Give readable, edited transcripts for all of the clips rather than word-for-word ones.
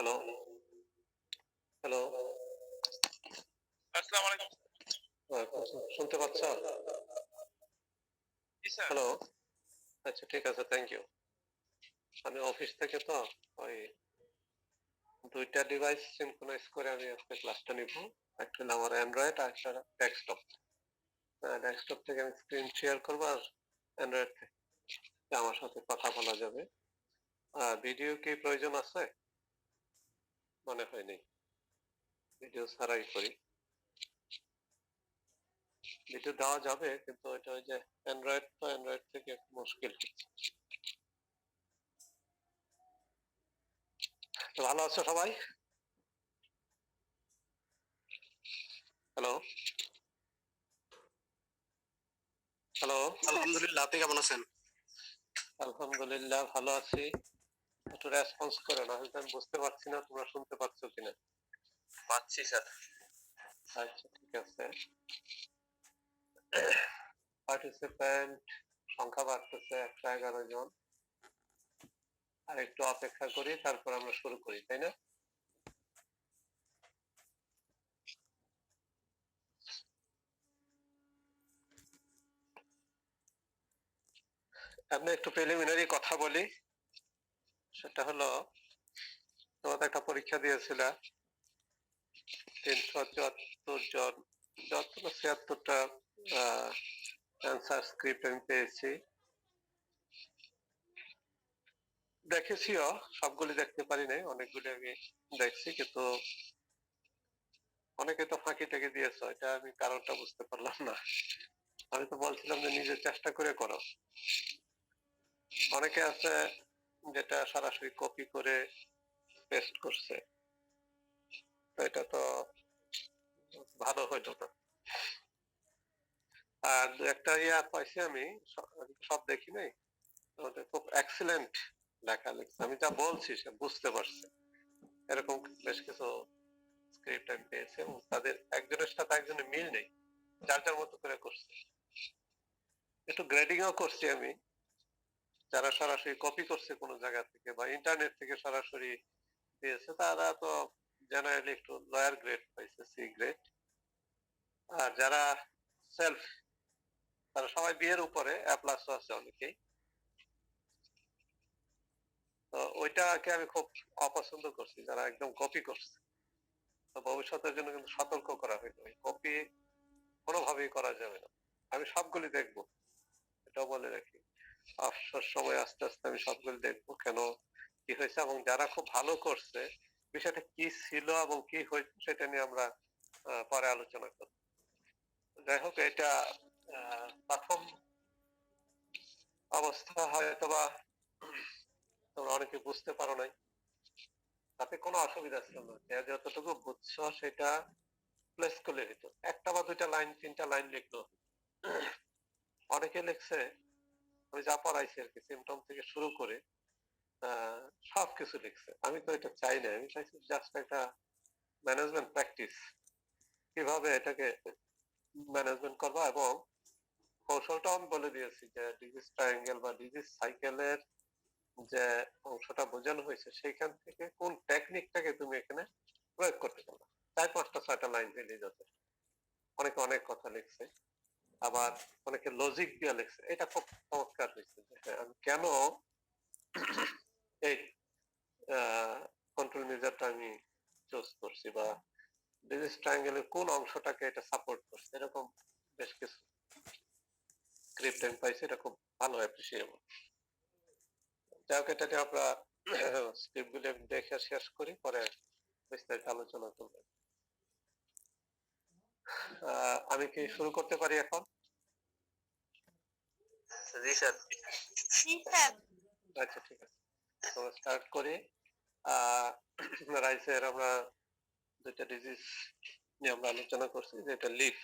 Hello, hello. আসসালামু আলাইকুম। শুনতে পাচ্ছ? জি স্যার। হ্যালো। আচ্ছা ঠিক আছে, থ্যাংক ইউ। আমি অফিস থেকে তো ওই ২ টা ডিভাইস সিনক্রোনাইজ করে আমি আজকে ক্লাসটা নিব। একটা হলো আমার অ্যান্ড্রয়েড আর একটা ডেস্কটপ। ডেস্কটপ থেকে আমি স্ক্রিন শেয়ার করব আর অ্যান্ড্রয়েড থেকে আমার সাথে কথা বলা যাবে। ভিডিও কি প্রয়োজন আছে? মনে হয় নেই। ভিডিও ছাড়াই করি। ভিডিও দেওয়া যাবে কিন্তু এটা ওই যে অ্যান্ড্রয়েড তো অ্যান্ড্রয়েড থেকে একটু মুশকিল। তো ভালো আছো সবাই? Hello, hello. আলহামদুলিল্লাহ, আপনি কেমন আছেন? আলহামদুলিল্লাহ ভালো আছি। একটু রেসপন্স করো না, হয়তো আমি বুঝতে পারছি না তোমরা শুনতে পাচ্ছ কিনা। পাচ্ছি স্যার। আচ্ছা ঠিক আছে। পার্টিসিপেন্ট সংখ্যা বাড়তেছে 111 জন। আর একটু অপেক্ষা করি, তারপর আমরা শুরু করি, তাই না? আপনি একটু প্রিলিমিনারি কথা বলি। সেটা হলো তোমাদের একটা পরীক্ষা দিয়েছিল 374 জন, যত 76টা অ্যান্সার স্ক্রিপ্ট আমি পেয়েছি। দেখেছিও, সবগুলি দেখতে পারি নাই, অনেকগুলি আমি দেখছি, কিন্তু অনেকে তো ফাঁকি টাকি দিয়েছো, এটা আমি কারণটা বুঝতে পারলাম না। আমি তো বলছিলাম যে নিজে চেষ্টা করে করো। অনেকে আছে যেটা সরাসরি কপি করে পেস্ট করছে, তো এটা তো ভালো হইতো না। আর দু একটা পাইছি আমি, সব দেখি নাই, আমাদের খুব এক্সিলেন্ট লেখা লিখছে, আমি যা বলছি সে বুঝতে পারছে, এরকম বেশ কিছু স্ক্রিপ্ট আমি পেয়েছি এবং তাদের একজনের সাথে একজনের মিল নেই, যার যার মতো করে করছে। একটু গ্রেডিংও করছি আমি, যারা সরাসরি কপি করছে কোনো জায়গা থেকে বা ইন্টারনেট থেকে সরাসরি দিয়েছে তারা তো জেনারেলি একটু লয়ার গ্রেড পাইছে, সি গ্রেড। আর যারা সেলফ, তারা সবাই বিয়ের উপরে এ প্লাস আছে অনেকেই। তো ওইটাকে আমি খুব অপছন্দ করছি, যারা একদম কপি করছে। তো ভবিষ্যতের জন্য কিন্তু সতর্ক করা হইলো, কপি কোনোভাবেই করা যাবে না। আমি সবগুলি দেখবো, এটাও বলে রাখি। অবসর সময় আস্তে আস্তে আমি সবগুলি দেখবো কেন কি হয়েছে, এবং যারা খুব ভালো করছে বিষয়টা কি ছিল এবং কি হয়েছে সেটা নিয়ে আমরা পরে আলোচনা করব। যাই হোক, এটা প্রথম অবস্থা হয়তোবা তোমরা অনেকে বুঝতে পারো নাই, তাতে কোনো অসুবিধা ছিল না। যে যতটুকু বুঝছো সেটা প্লেস করলে হতো, একটা বা দুইটা লাইন, তিনটা লাইন লিখলো। অনেকে লিখছে আমি যা পড়াইছি আর কি, সিমটম থেকে শুরু করে সবকিছু লিখছে। আমি তো এটা চাই না, আমি চাইছি জাস্ট একটা ম্যানেজমেন্ট প্র্যাকটিস, কিভাবে এটাকে ম্যানেজমেন্ট করবা, এবং কৌশলটাও আমি বলে দিয়েছি যে ডিজিজ ট্রায়াঙ্গেল বা ডিজিজ সাইকেলের যে অংশটা বোঝানো হয়েছে সেইখান থেকে কোন টেকনিকটাকে তুমি এখানে প্রয়োগ করতে পারবে। 4-5-6টা লাইন দিলেই যথেষ্ট। অনেকে অনেক কথা লিখছে, আবার অনেকে লজিক দিয়ে লিখছে, এটা খুব চমৎকার হয়েছে যে হ্যাঁ, আমি কেন এই কন্ট্রোল মেজারটা আমি চুজ করছি, বা ডিজিজ ট্রায়াঙ্গেলের কোন অংশটাকে এটা সাপোর্ট করছে, এরকম বেশ কিছু স্ক্রিপ্ট আমি পাইছি, এটা খুব ভালো অ্যাপ্রিসিয়েবল। যাই হোক, এটা নিয়ে আমরা স্ক্রিপ্ট গুলো দেখে শেষ করি, পরে বিস্তারিত আলোচনা করবো। আমি কি শুরু করতে পারি এখন? জি স্যার। আচ্ছা ঠিক আছে, তো স্টার্ট করি। রাইসের আমরা দুইটা ডিজিজ নিয়ে আমরা আলোচনা করছি, যেটা লিফ,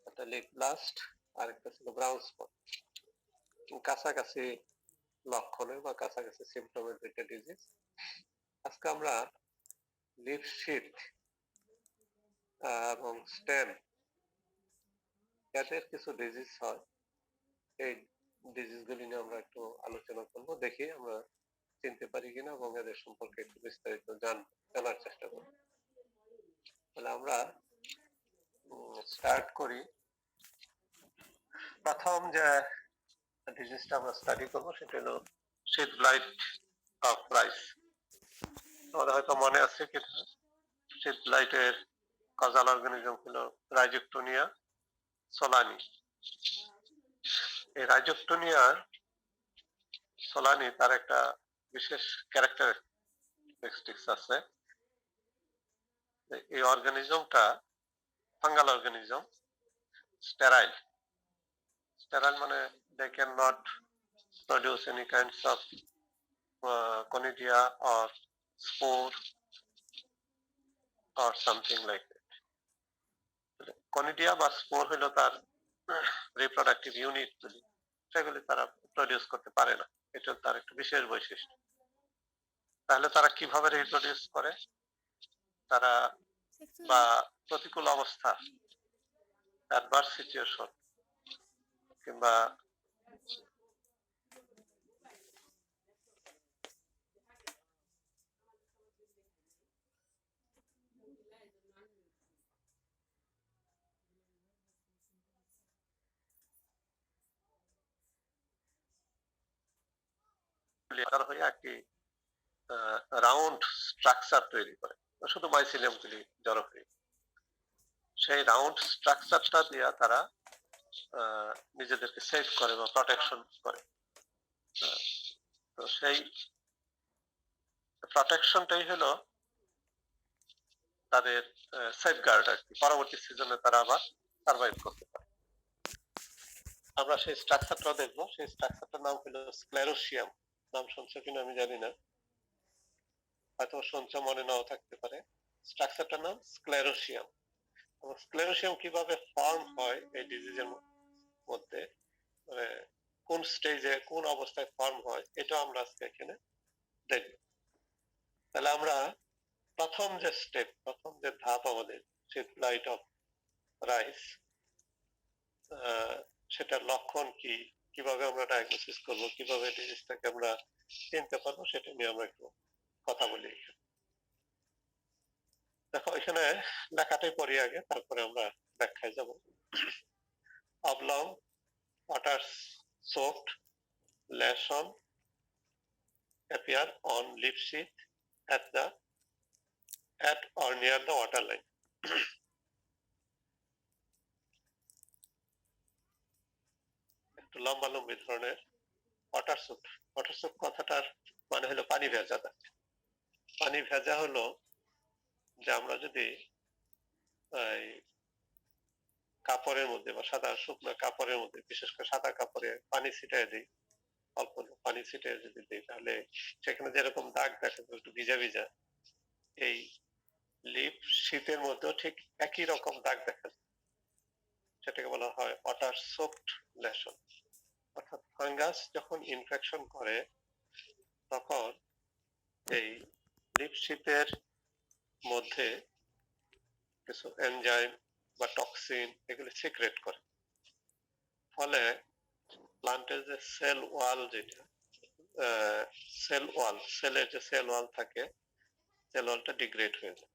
একটা লিফ ব্লাস্ট আর একটা ছিল ব্রাউন স্পট। কাছাকাছি লক্ষণের বা কাছাকাছি সিমটমের দুইটা ডিজিজ। আজকে আমরা লিফ শিট এবং স্টেম, এদের কিছু ডিজিজ হয়, এই ডিজিজ গুলি নিয়ে আমরা একটু আলোচনা করবো, দেখি আমরা চিনতে পারি কিনা এবং এদের সম্পর্কে একটু বিস্তারিত জানার চেষ্টা করব। তাহলে আমরা স্টার্ট করি। প্রথম যে ডিজিজটা আমরা স্টাডি করবো সেটা হলো শীত ব্লাইট অফ রাইস। তোমাদের হয়তো মনে আছে কি শীত ব্লাইটের কজাল অর্গানিজম হলো রাইজোকটোনিয়া সোলানি। এই রাইজোকটোনিয়া সোলানি তার একটা বিশেষ ক্যারেক্টারিস্টিক্স আছে। এই অর্গানিজমটা ফাঙ্গাল অর্গানিজম, স্টেরাইল। Sterile মানে they cannot produce any kinds of conidia or spore or something like that. Conidia বা spore হলো তার রিপ্রোডাক্টিভ ইউনিট গুলি, সেগুলি তারা প্রডিউস করতে পারে না। এটা তার একটা বিশেষ বৈশিষ্ট্য। তাহলে তারা কিভাবে রিপ্রডিউস করে? তারা বা প্রতিকূল অবস্থা, অ্যাডভার্স সিচুয়েশন কিংবা হয়ে একটি রাউন্ড স্ট্রাকচার তৈরি করে, শুধু মাইসিলিয়াম গুলি জড়ো হয়ে। সেই রাউন্ড স্ট্রাকচারটা দিয়ে তারা নিজেদেরকে সেভ করে বা প্রোটেকশন করে। তো সেই প্রোটেকশনটাই হলো তাদের সেফগার্ড আর কি। পরবর্তী সিজনে তারা আবার সার্ভাইভ করতে পারে। আমরা সেই স্ট্রাকচারটা দেখবো। সেই স্ট্রাকচারটার নাম হলো স্ক্লেরোসিয়াম। নাম শুনছো কিনা আমি জানি না, হয়তো শুনছো, মনে নাও থাকতে পারে। স্ট্রাকচারটার নাম স্ক্লেরোসিয়াম। স্ক্লেরোসিয়াম কিভাবে ফর্ম হয় এই ডিজিজের মধ্যে, মানে কোন স্টেজে কোন অবস্থায় ফর্ম হয়, এটা আমরা আজকে এখানে দেখব। তাহলে আমরা প্রথম যে স্টেপ, প্রথম যে ধাপ আমাদের শীত ব্লাইট অফ রাইস, সেটার লক্ষণ কি, কিভাবে আমরা ডায়াগনোসিস করব, কিভাবে ডিজিজটাকে আমরা চিনতে পারবো, সেটা নিয়ে আমরা একটু কথা বলি। দেখো এখানে লেখাটাই পড়ি আগে, তারপরে আমরা ব্যাখ্যায় যাব। oblong water soaked lesion appear on leaf sheath at or near the water line. একটু লম্বালম্বি ধরনের ওয়াটার সোক। ওয়াটার সোক কথাটার মানে হলো পানি ভেজা। পানি ভেজা হলো যে আমরা যদি কাপড়ের মধ্যে বা সাদা শুকনো কাপড়ের মধ্যে, বিশেষ করে সাদা কাপড়ে পানি ছিটাই দিই, অল্প পানি ছিটাই যদি দিই, তাহলে সেখানে যেরকম দাগ দেখা যায় একটু ভিজা ভিজা, এই লিফ শীতের মধ্যেও ঠিক একই রকম দাগ দেখা যায়। সেটাকে বলা হয় ওয়াটার সোকড লেশন। অর্থাৎ ফাঙ্গাস যখন ইনফেকশন করে তখন এই লিফ শীতের মধ্যে কিছু এনজাইম বা টক্সিন এগুলি সিক্রেট করে। ফলে প্লান্টের যে সেল ওয়াল, যেটা সেল ওয়াল, সেলের যে সেল ওয়াল থাকে, সেল ওয়ালটা ডিগ্রেড হয়ে যায়।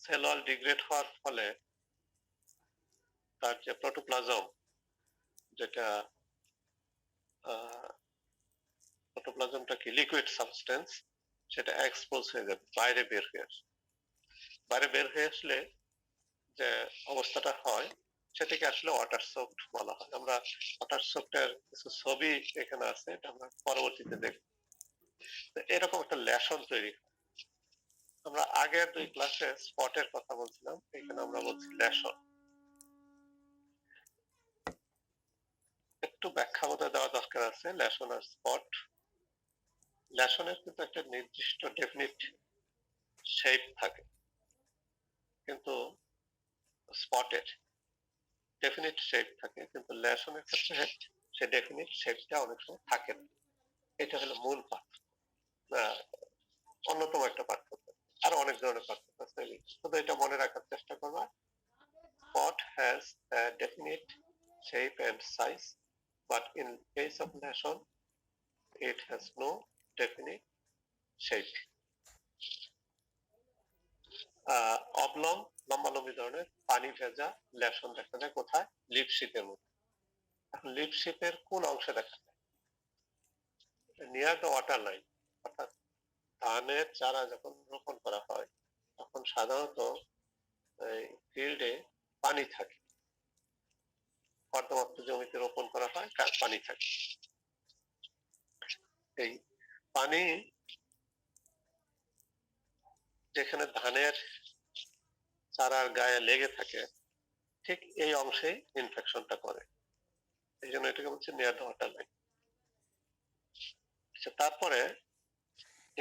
সেল ওয়াল ডিগ্রেড হওয়ার ফলে তার যে প্রোটোপ্লাজম, যেটা প্রোটোপ্লাজমটা কি লিকুইড সাবস্টেন্স, সেটা এক্সপোজ হয়ে যাবে, বাইরে বের হয়ে আসে। বাইরে বের হয়ে আসলে যে অবস্থাটা হয় সেটাকে আসলে ওয়াটার সোকড বলা হয়। আমরা ওয়াটার সোকডের কিছু ছবি এখানে আছে, এটা আমরা পরবর্তীতে দেখব। এরকম একটা লেশন তৈরি হয়। আমরা আগের দুই ক্লাসে স্পটের কথা বলছিলাম, এখানে আমরা বলছি লেশন। একটু ব্যাখ্যা বোধহয় দেওয়া দরকার আছে লেশন আর স্পট। লেশনের কিন্তু একটা নির্দিষ্ট ডেফিনিট শেপ থাকে, কিন্তু স্পটের ডেফিনিট শেপ থাকে, কিন্তু লেশনের ক্ষেত্রে সে ডেফিনিট শেপটা অনেক সময় থাকে না। এটা হলো মূল পার্থক্য, অন্যতম একটা পার্থক্য। আর অনেক ধরনের পার্থক্য আছে, শুধু এটা মনে রাখার চেষ্টা করবা। Spot has a definite shape and size, but in case of lesion, it has no definite shape. Oblong লম্বালম্বি ধরনের পানি ভেজা লেশন দেখা যায় কোথায়? লিপ শিপের মধ্যে। এখন লিপ শিপের কোন অংশে দেখা যায়? নিয়ার দ্য ওয়াটার লাইন, অর্থাৎ ধানের চারা যখন রোপণ করা হয় তখন সাধারণত ফিল্ডে পানি থাকে, কর্দমাক্ত জমিতে রোপণ করা হয়, পানি থাকে। এই পানি যেখানে ধানের চারার গায়ে লেগে থাকে ঠিক এই অংশে ইনফেকশনটা করে, এই জন্য এটাকে বলছে নিয়ার দ্য ওয়াটার লাইন। তারপরে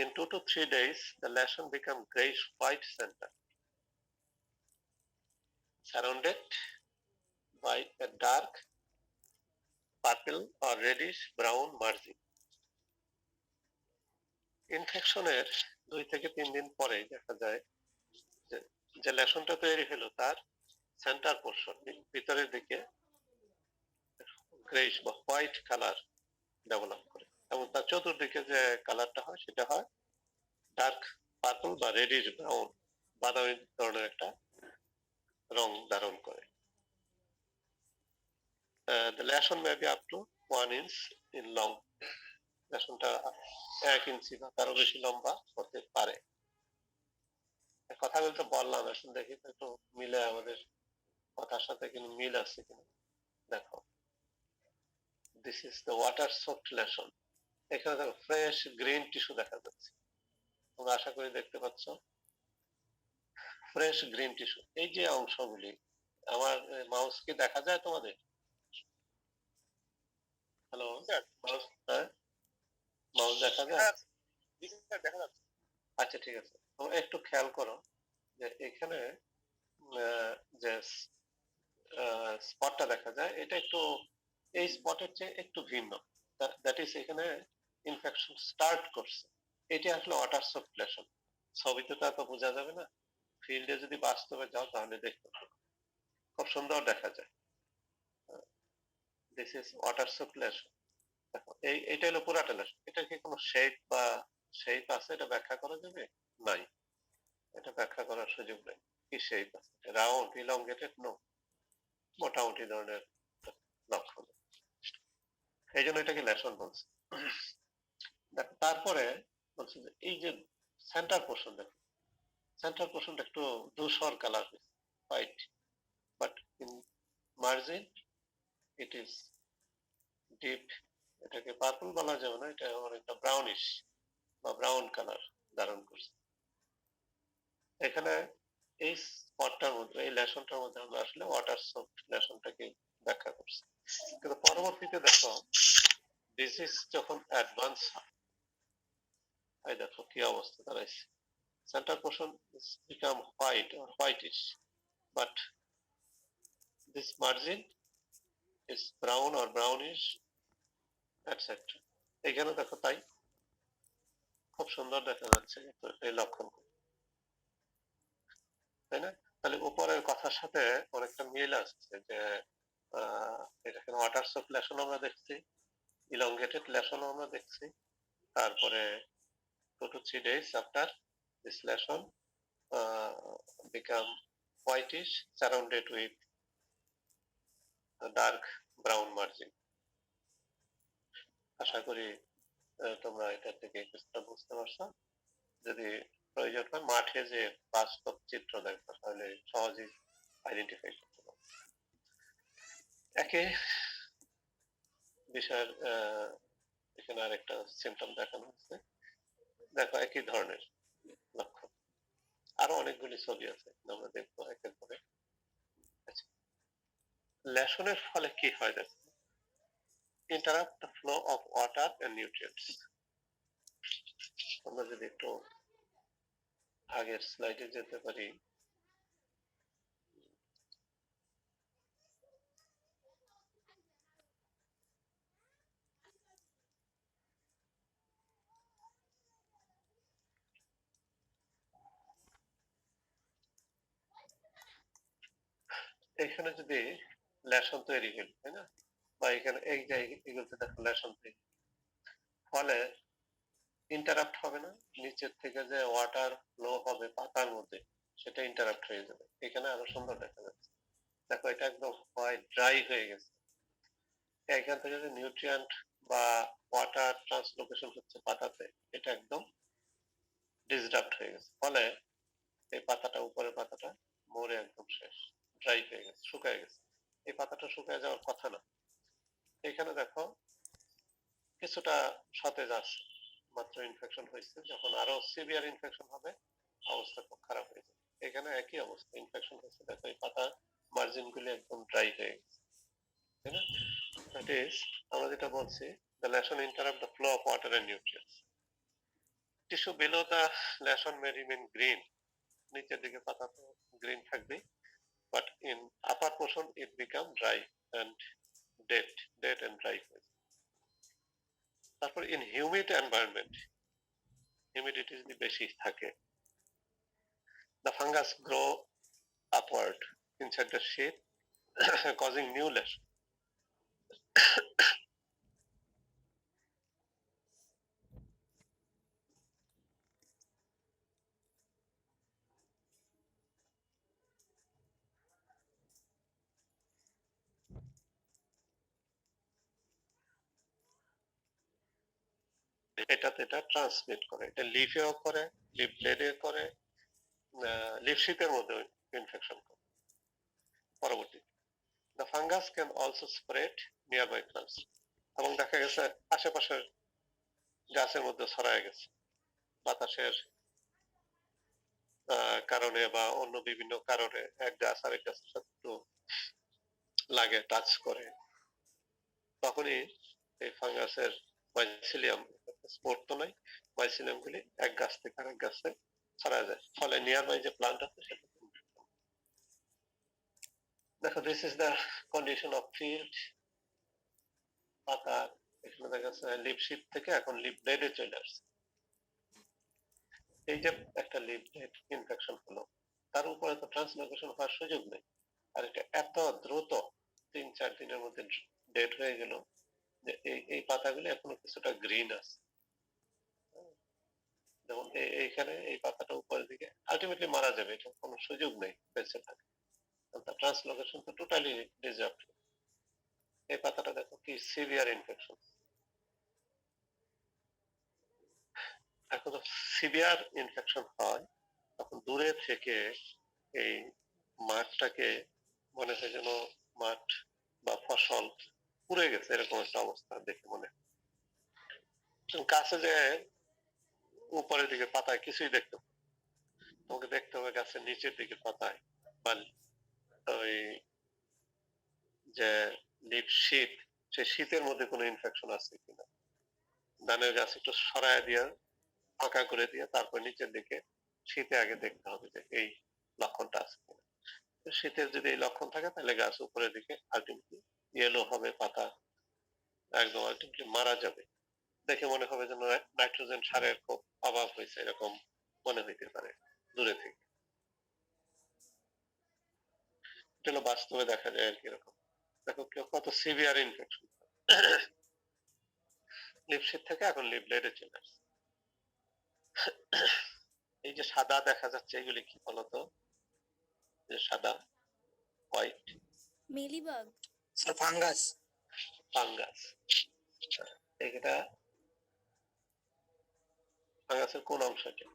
in 2 to 3 days the lesion become grayish white center surrounded by a dark purple or reddish brown margin. ইনফেকশনের 2 থেকে 3 দিন পরে দেখা যায় যে লেশনটা তৈরি হলো তার সেন্টার পোর্শন ভিতরের দিকে গ্রেইশ বা হোয়াইট কালার ডেভেলপ করে এবং তার চতুর্দিকে যে কালারটা হয় সেটা হয় ডার্ক পার্পল বা রেডিশ ব্রাউন, বাদামি ধরনের একটা রং ধারণ করে। The lesion may be up to 1 inch in long. লেশনটা 1 ইঞ্চি বা তারও বেশি লম্বা হতে পারে। কথা বলতে বললাম, এখন দেখি তো একটু মিলে আমাদের কথার সাথে কিন্তু মিল আছে কিনা। দেখো, this is the water soaked lesion. এখানে দেখো ফ্রেশ গ্রিন টিস্যু দেখা যাচ্ছে, তোমরা আশা করি দেখতে পাচ্ছ ফ্রেশ গ্রিন টিস্যু। এই যে অংশগুলি, আমার মাউস কি দেখা যায় তোমাদের? হ্যালো, মাউস দেখা যায়? দেখা যাচ্ছে। আচ্ছা ঠিক আছে, তোমরা একটু খেয়াল করো যে এখানে যে স্পটটা দেখা যায় এটা একটু এই স্পটের চেয়ে একটু ভিন্ন। দ্যাট ইজ এখানে ইনফেকশন স্টার্ট করছে। এটা আসলে ওয়াটার সফট লেশন। ছবিতে তো এত বোঝা যাবে না, ফিল্ডে যদি বাস্তবে যাও তাহলে দেখতে পাবে, খুব সুন্দর দেখা যায়। This is water soaked lesion. দেখো এইটা হলো পুরাটা লেশন। এটা কি কোনো শেপ বা শেপ আছে এটা ব্যাখ্যা করা যাবে? নাই, এটা ব্যাখ্যা করার সুযোগ নেই। কি শেপ আছে? Round, elongated? নো, মোটামুটি ধরনের লক্ষণ, এই জন্য এটাকে লেশন বলছে। তারপরে বলছে যে এই যে সেন্টার পোর্শন, দেখো সেন্টার পোর্শনটা একটু ধূসর colour, white, but in margin it is deep. এটাকে পার্পল বলা যাবে না, এটা অনেকটা ব্রাউনিশ বা ব্রাউন কালার ধারণ করছে। এখানে এই স্পটটার মধ্যে, এই লেশনটার মধ্যে আমরা আসলে ওয়াটার সফট লেশনটাকে ব্যাখ্যা করছি। কিন্তু পরবর্তীতে দেখো ডিজিজ যখন অ্যাডভান্স হয়, এই দেখো কি অবস্থা দাঁড়াইছে। Center portion is become white or whitish, but this margin is brown or brownish, etc. এখানে দেখো তাই খুব সুন্দর দেখা যাচ্ছে এই লক্ষণ, তাই না? তাহলে উপরের কথার সাথে অনেকটা মিল আসছে যে এখানে ওয়াটার সফট লেশন আমরা দেখছি, ইলংগেটেড লেশন আমরা দেখছি। তারপরে 2 to 3 days after this lesion become whitish surrounded with a dark brown margin. আশা করি তোমরা এটা থেকে কিছুটা বুঝতে পারছো। যদি প্রয়োজন হয় মাঠে যে বাস্তব চিত্র দেখো তাহলে সহজেই আইডেন্টিফাই করতে পারবে। একই বিষয়ের এখানে আরেকটা সিমটম দেখানো হচ্ছে, দেখো একই ধরনের লক্ষণ। আরো অনেকগুলি ছবি আছে, আমরা দেখবো একের পরে। লেশনের ফলে কি হয় দেখো, interrupt the flow of water and nutrients. আমরা যদি একটু আগের স্লাইডে যেতে পারি, এখানে যদি লেশন তৈরি হইল, তাই না? বা এখানে এই যে এগুলোতে দেখো লেশন তৈরি, ফলে ইন্টারাপ্ট হবে না, নিচের থেকে যে ওয়াটার ফ্লো হবে পাতার মধ্যে সেটা ইন্টারাপ্ট হয়ে যাবে। এখানে আরো সুন্দর দেখা যাচ্ছে। দেখো এটা একদম হোয়াইট ড্রাই হয়ে গেছে। এখান থেকে যে নিউট্রিয়েন্ট বা ওয়াটার ট্রান্সলোকেশন হচ্ছে পাতাতে, এটা একদম ডিসরাপ্ট হয়ে গেছে। ফলে এই পাতাটা, উপরের পাতাটা মরে একদম শেষ, ড্রাই হয়ে গেছে, শুকায় গেছে। এই পাতাটা শুকায় যাওয়ার কথা না। এখানে দেখো কিছুটা সতেজ আছে, মাত্র ইনফেকশন হয়েছে। যখন আরো সিভিয়ার ইনফেকশন হবে অবস্থা খুব খারাপ হয়ে যাবে। এখানে একই অবস্থা, ইনফেকশন হয়েছে, দেখো এই পাতার মার্জিন গুলি একদম ড্রাই হয়ে গেছে, তাই না? দ্যাট ইজ, আমরা যেটা বলছি, the lesion interrupt the flow of water and nutrients. Tissue below the lesion may remain green. নিচের দিকে পাতা তো গ্রিন থাকবে, but in upper portion it become dry and dead and dry. তারপর in humid environment, humidity যদি বেশি থাকে, the fungus grow upward inside the sheath causing new lesion. এটাতে এটা ট্রান্সমিট করে, এটা লিফেও করে, লিফ ব্লেডে করে, লিফ শিটের মধ্যে ইনফেকশন করে পরবর্তী। The fungus can also spread nearby plants, এবং দেখা গেছে আশেপাশের গাছের মধ্যে ছড়ায় গেছে, বাতাসের কারণে বা অন্য বিভিন্ন কারণে এক গাছ আরেক গাছের সাথে একটু লাগে, টাচ করে, তখনই এই ফাঙ্গাসের মাইসিলিয়াম, স্পোর তো নাই, মাইসিলিয়াম গুলি এক গাছ থেকে আরেক গাছে ছড়ায় যায়, ফলে নিয়ার বাই যে প্লান্ট আছে সেটা। দেখো, this is the condition of field. পাতা এখানে দেখা যাচ্ছে লিপ শিট থেকে এখন লিপ ব্লেডে চলে আসছে। এই যে একটা লিপ ব্লেড ইনফেকশন হলো, তার উপরে তো ট্রান্সলোকেশন হওয়ার সুযোগ নেই, আর এটা এত দ্রুত 3-4 দিনের মধ্যে ডেড হয়ে গেল যে এই পাতাগুলো এখনো কিছুটা গ্রিন আছে। যেমন এইখানে এই পাতাটা উপরের দিকে আলটিমেটলি মারা যাবে, এটা কোনো সুযোগ নেই বেঁচে থাকে, তার ট্রান্সলোকেশন তো টোটালি ডিসরাপ্ট। এই পাতাটা দেখো কি সিভিয়ার ইনফেকশন। এখন তো সিভিয়ার ইনফেকশন হয়, তখন দূরে থেকে এই মাঠটাকে মনে হয় যেন মাঠ বা ফসল পুড়ে গেছে, এরকম একটা অবস্থা দেখে মনে হয়। কাছে যে উপরের দিকে পাতায় কিছুই দেখতে হবে, তোমাকে দেখতে হবে গাছের নিচের দিকে পাতায় বা ওই যে লিফ শীত, সেই শীতের মধ্যে কোনো ইনফেকশন আছে কিনা। ধানের গাছ একটু সরায় দিয়ে, ফাঁকা করে দিয়ে, তারপর নিচের দিকে শীতে আগে দেখতে হবে যে এই লক্ষণটা আছে কিনা। শীতের যদি এই লক্ষণ থাকে তাহলে গাছ উপরের দিকে আলটিমেটলি ইয়েলো হবে, পাতা একদম আলটিমেটলি মারা যাবে। দেখে মনে হবে যেন নাইট্রোজেন সারের খুব অভাব হয়েছে, এরকম মনে হইতে পারে দূরে থেকে। এটা হলো বাস্তবে দেখা যায় আর কি এরকম। দেখো কত সিভিয়ার ইনফেকশন, লিপশিট থেকে এখন লিপ ব্লেডে চলে আসছে। এই যে সাদা দেখা যাচ্ছে, এগুলি কি বলতো? যে সাদা white, mealybug, sir fungus. Fungus. এটা ফাঙ্গাসের কোন অংশটা?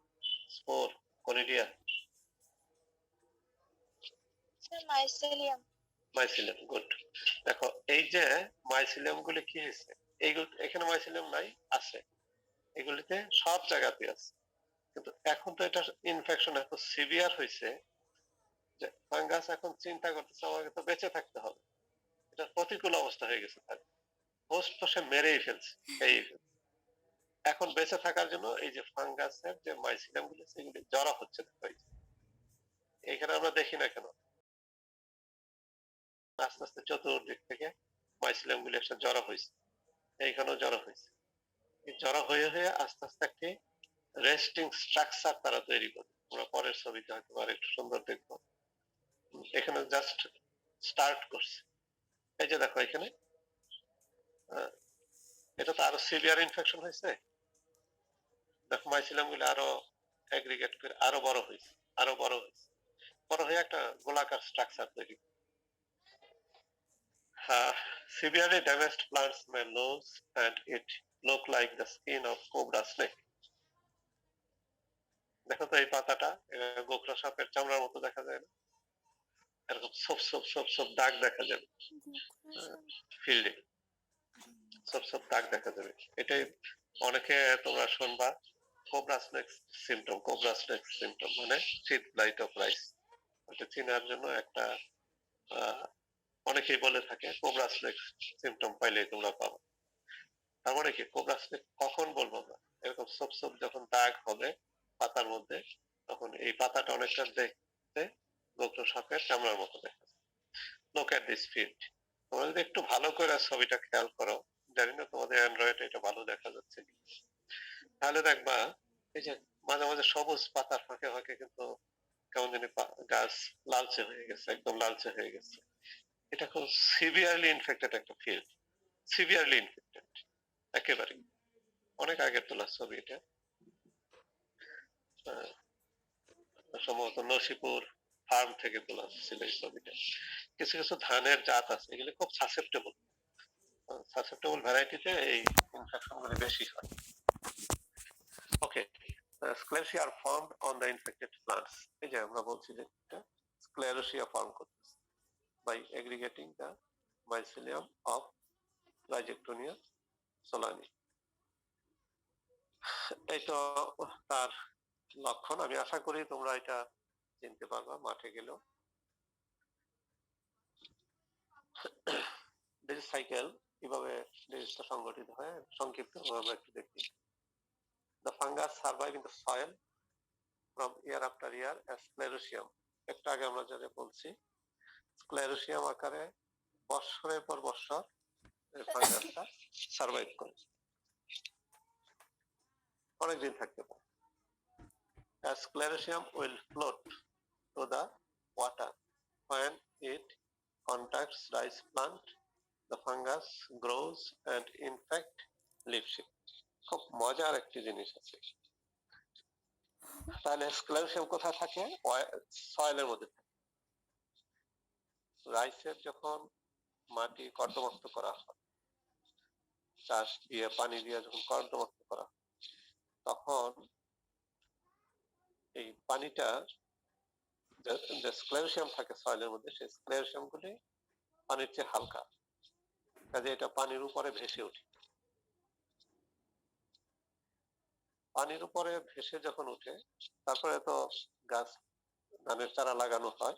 Spore, conidia, sir mycelium. Mycelium. Good. দেখো এই যে মাইসিলিয়াম গুলি কি হয়েছে, এইগুলো এখানে মাইসিলিয়াম নাই, আছে এগুলিতে, সব জায়গাতে আছে, কিন্তু এখন তো এটা ইনফেকশন এত সিভিয়ার হয়েছে যে ফাঙ্গাস এখন চিন্তা করতেছে আমাকে তো বেঁচে থাকতে হবে, এটা প্রতিকূল অবস্থা হয়ে গেছে তার, হোস্ট তো সে মেরেই ফেলছে, এই এখন বেঁচে থাকার জন্য এই যে ফাঙ্গাসের যে মাইসিলিয়াম গুলো সেগুলি জড়া হচ্ছে। দেখো এখানে আমরা দেখি না কেন, আস্তে আস্তে চতুর্দিক থেকে মাইসিলিয়াম গুলি একটা জড়া হয়েছে, এইখানেও জড়া হয়েছে। এই জড়া হয়ে হয়ে আস্তে আস্তে একটি রেস্টিং স্ট্রাকচার তারা তৈরি করে। আমরা পরের ছবিতে হয়তো আর একটু সুন্দর দেখবো। এখানে জাস্ট স্টার্ট করছে, এই যে দেখো এখানে, এটা তো আরো সিভিয়ার ইনফেকশন হয়েছে, দেখো মাইসিলাম গুলো আরো অ্যাগ্রিগেট করে আরো বড় হয়েছে, বড় হয়ে একটা গোলাকার স্ট্রাকচার তৈরি। Severely damaged plants may lose and it look like the skin of cobra snake. দেখো তো এই পাতাটা গোখরা সাপের চামড়ার মতো দেখা যায় না, এরকম সব সব সব সব দাগ দেখা যাবে ফিল্ডে, সব সব দাগ দেখা যাবে। এটাই অনেকে তোমরা শুনবা কোবরা স্নেক সিমটম মানে শীত ব্লাইট অফ রাইস। এটা চিনার জন্য একটা অনেকেই বলে থাকে কোবরা স্নেক সিমটম পাইলে তোমরা পাবো। তার মানে কি কোবরা স্নেক কখন বলবো আমরা? এরকম সব সব যখন দাগ হবে পাতার মধ্যে, তখন এই পাতাটা অনেকটা দেখতে গোখরা সাপের চামড়ার মতো দেখা যায়। Look at this field. তোমরা যদি একটু ভালো করে ছবিটা খেয়াল করো, জানি না তোমাদের অ্যান্ড্রয়েডে এটা ভালো দেখা যাচ্ছে কি, তাহলে দেখবা এই যে মাঝে মাঝে সবুজ পাতার ফাঁকে ফাঁকে কিন্তু কেমন জানি গাছ লালচে হয়ে গেছে, একদম লালচে হয়ে গেছে। এটা খুব সিভিয়ারলি ইনফেক্টেড একটা ফিল্ড, সিভিয়ারলি ইনফেক্টেড একেবারে। অনেক আগের তোলা ছবি এটা, সম্ভবত নসিপুর ফার্ম থেকে তোলা ছিল এই ছবিটা। কিছু কিছু ধানের জাত আছে এগুলো খুব সাসেপ্টেবল ভ্যারাইটিতে এই ইনফেকশন গুলি বেশি হয়। ওকে, sclerotia are formed on the infected plants. এই যে আমরা বলছি যে sclerotia ফর্ম করতেছে by aggregating the mycelium of Rhizoctonia solani. এই তো তার লক্ষণ। আমি আশা করি তোমরা এটা চিনতে পারবা মাঠে গেলেও। ডিজিজ সাইকেল কিভাবে ডিজিজটা সংগঠিত হয় সংক্ষিপ্ত আমরা একটু দেখি। The fungus survive in the soil from year after year as sclerotium. একটু আগে আমরা যেটা বলছি স্ক্লেরোসিয়াম আকারে বছরের পর বছর ফাঙ্গাসটা সার্ভাইভ করে, অনেকদিন থাকতে পারে। As sclerotium will float to the water when it contacts rice plant, the fungus grows and infect leaf sheath. খুব মজার একটি জিনিস আছে। তাহলে স্ক্লেরোসিয়াম কোথায় থাকে? সয়েলের মধ্যে থাকে। রাইসের যখন মাটি কর্দমাক্ত করা হয়, চাষ দিয়ে পানি দিয়ে যখন কর্দমাক্ত করা হয়, তখন এই পানিটা যে স্ক্লেরোসিয়াম থাকে সয়েলের মধ্যে, সেই স্ক্লেরোসিয়াম গুলি পানির চেয়ে হালকা, কাজে এটা পানির উপরে ভেসে ওঠে। পানির উপরে ভেসে যখন উঠে, তারপরে তো গাছ ধানের চারা লাগানো হয়,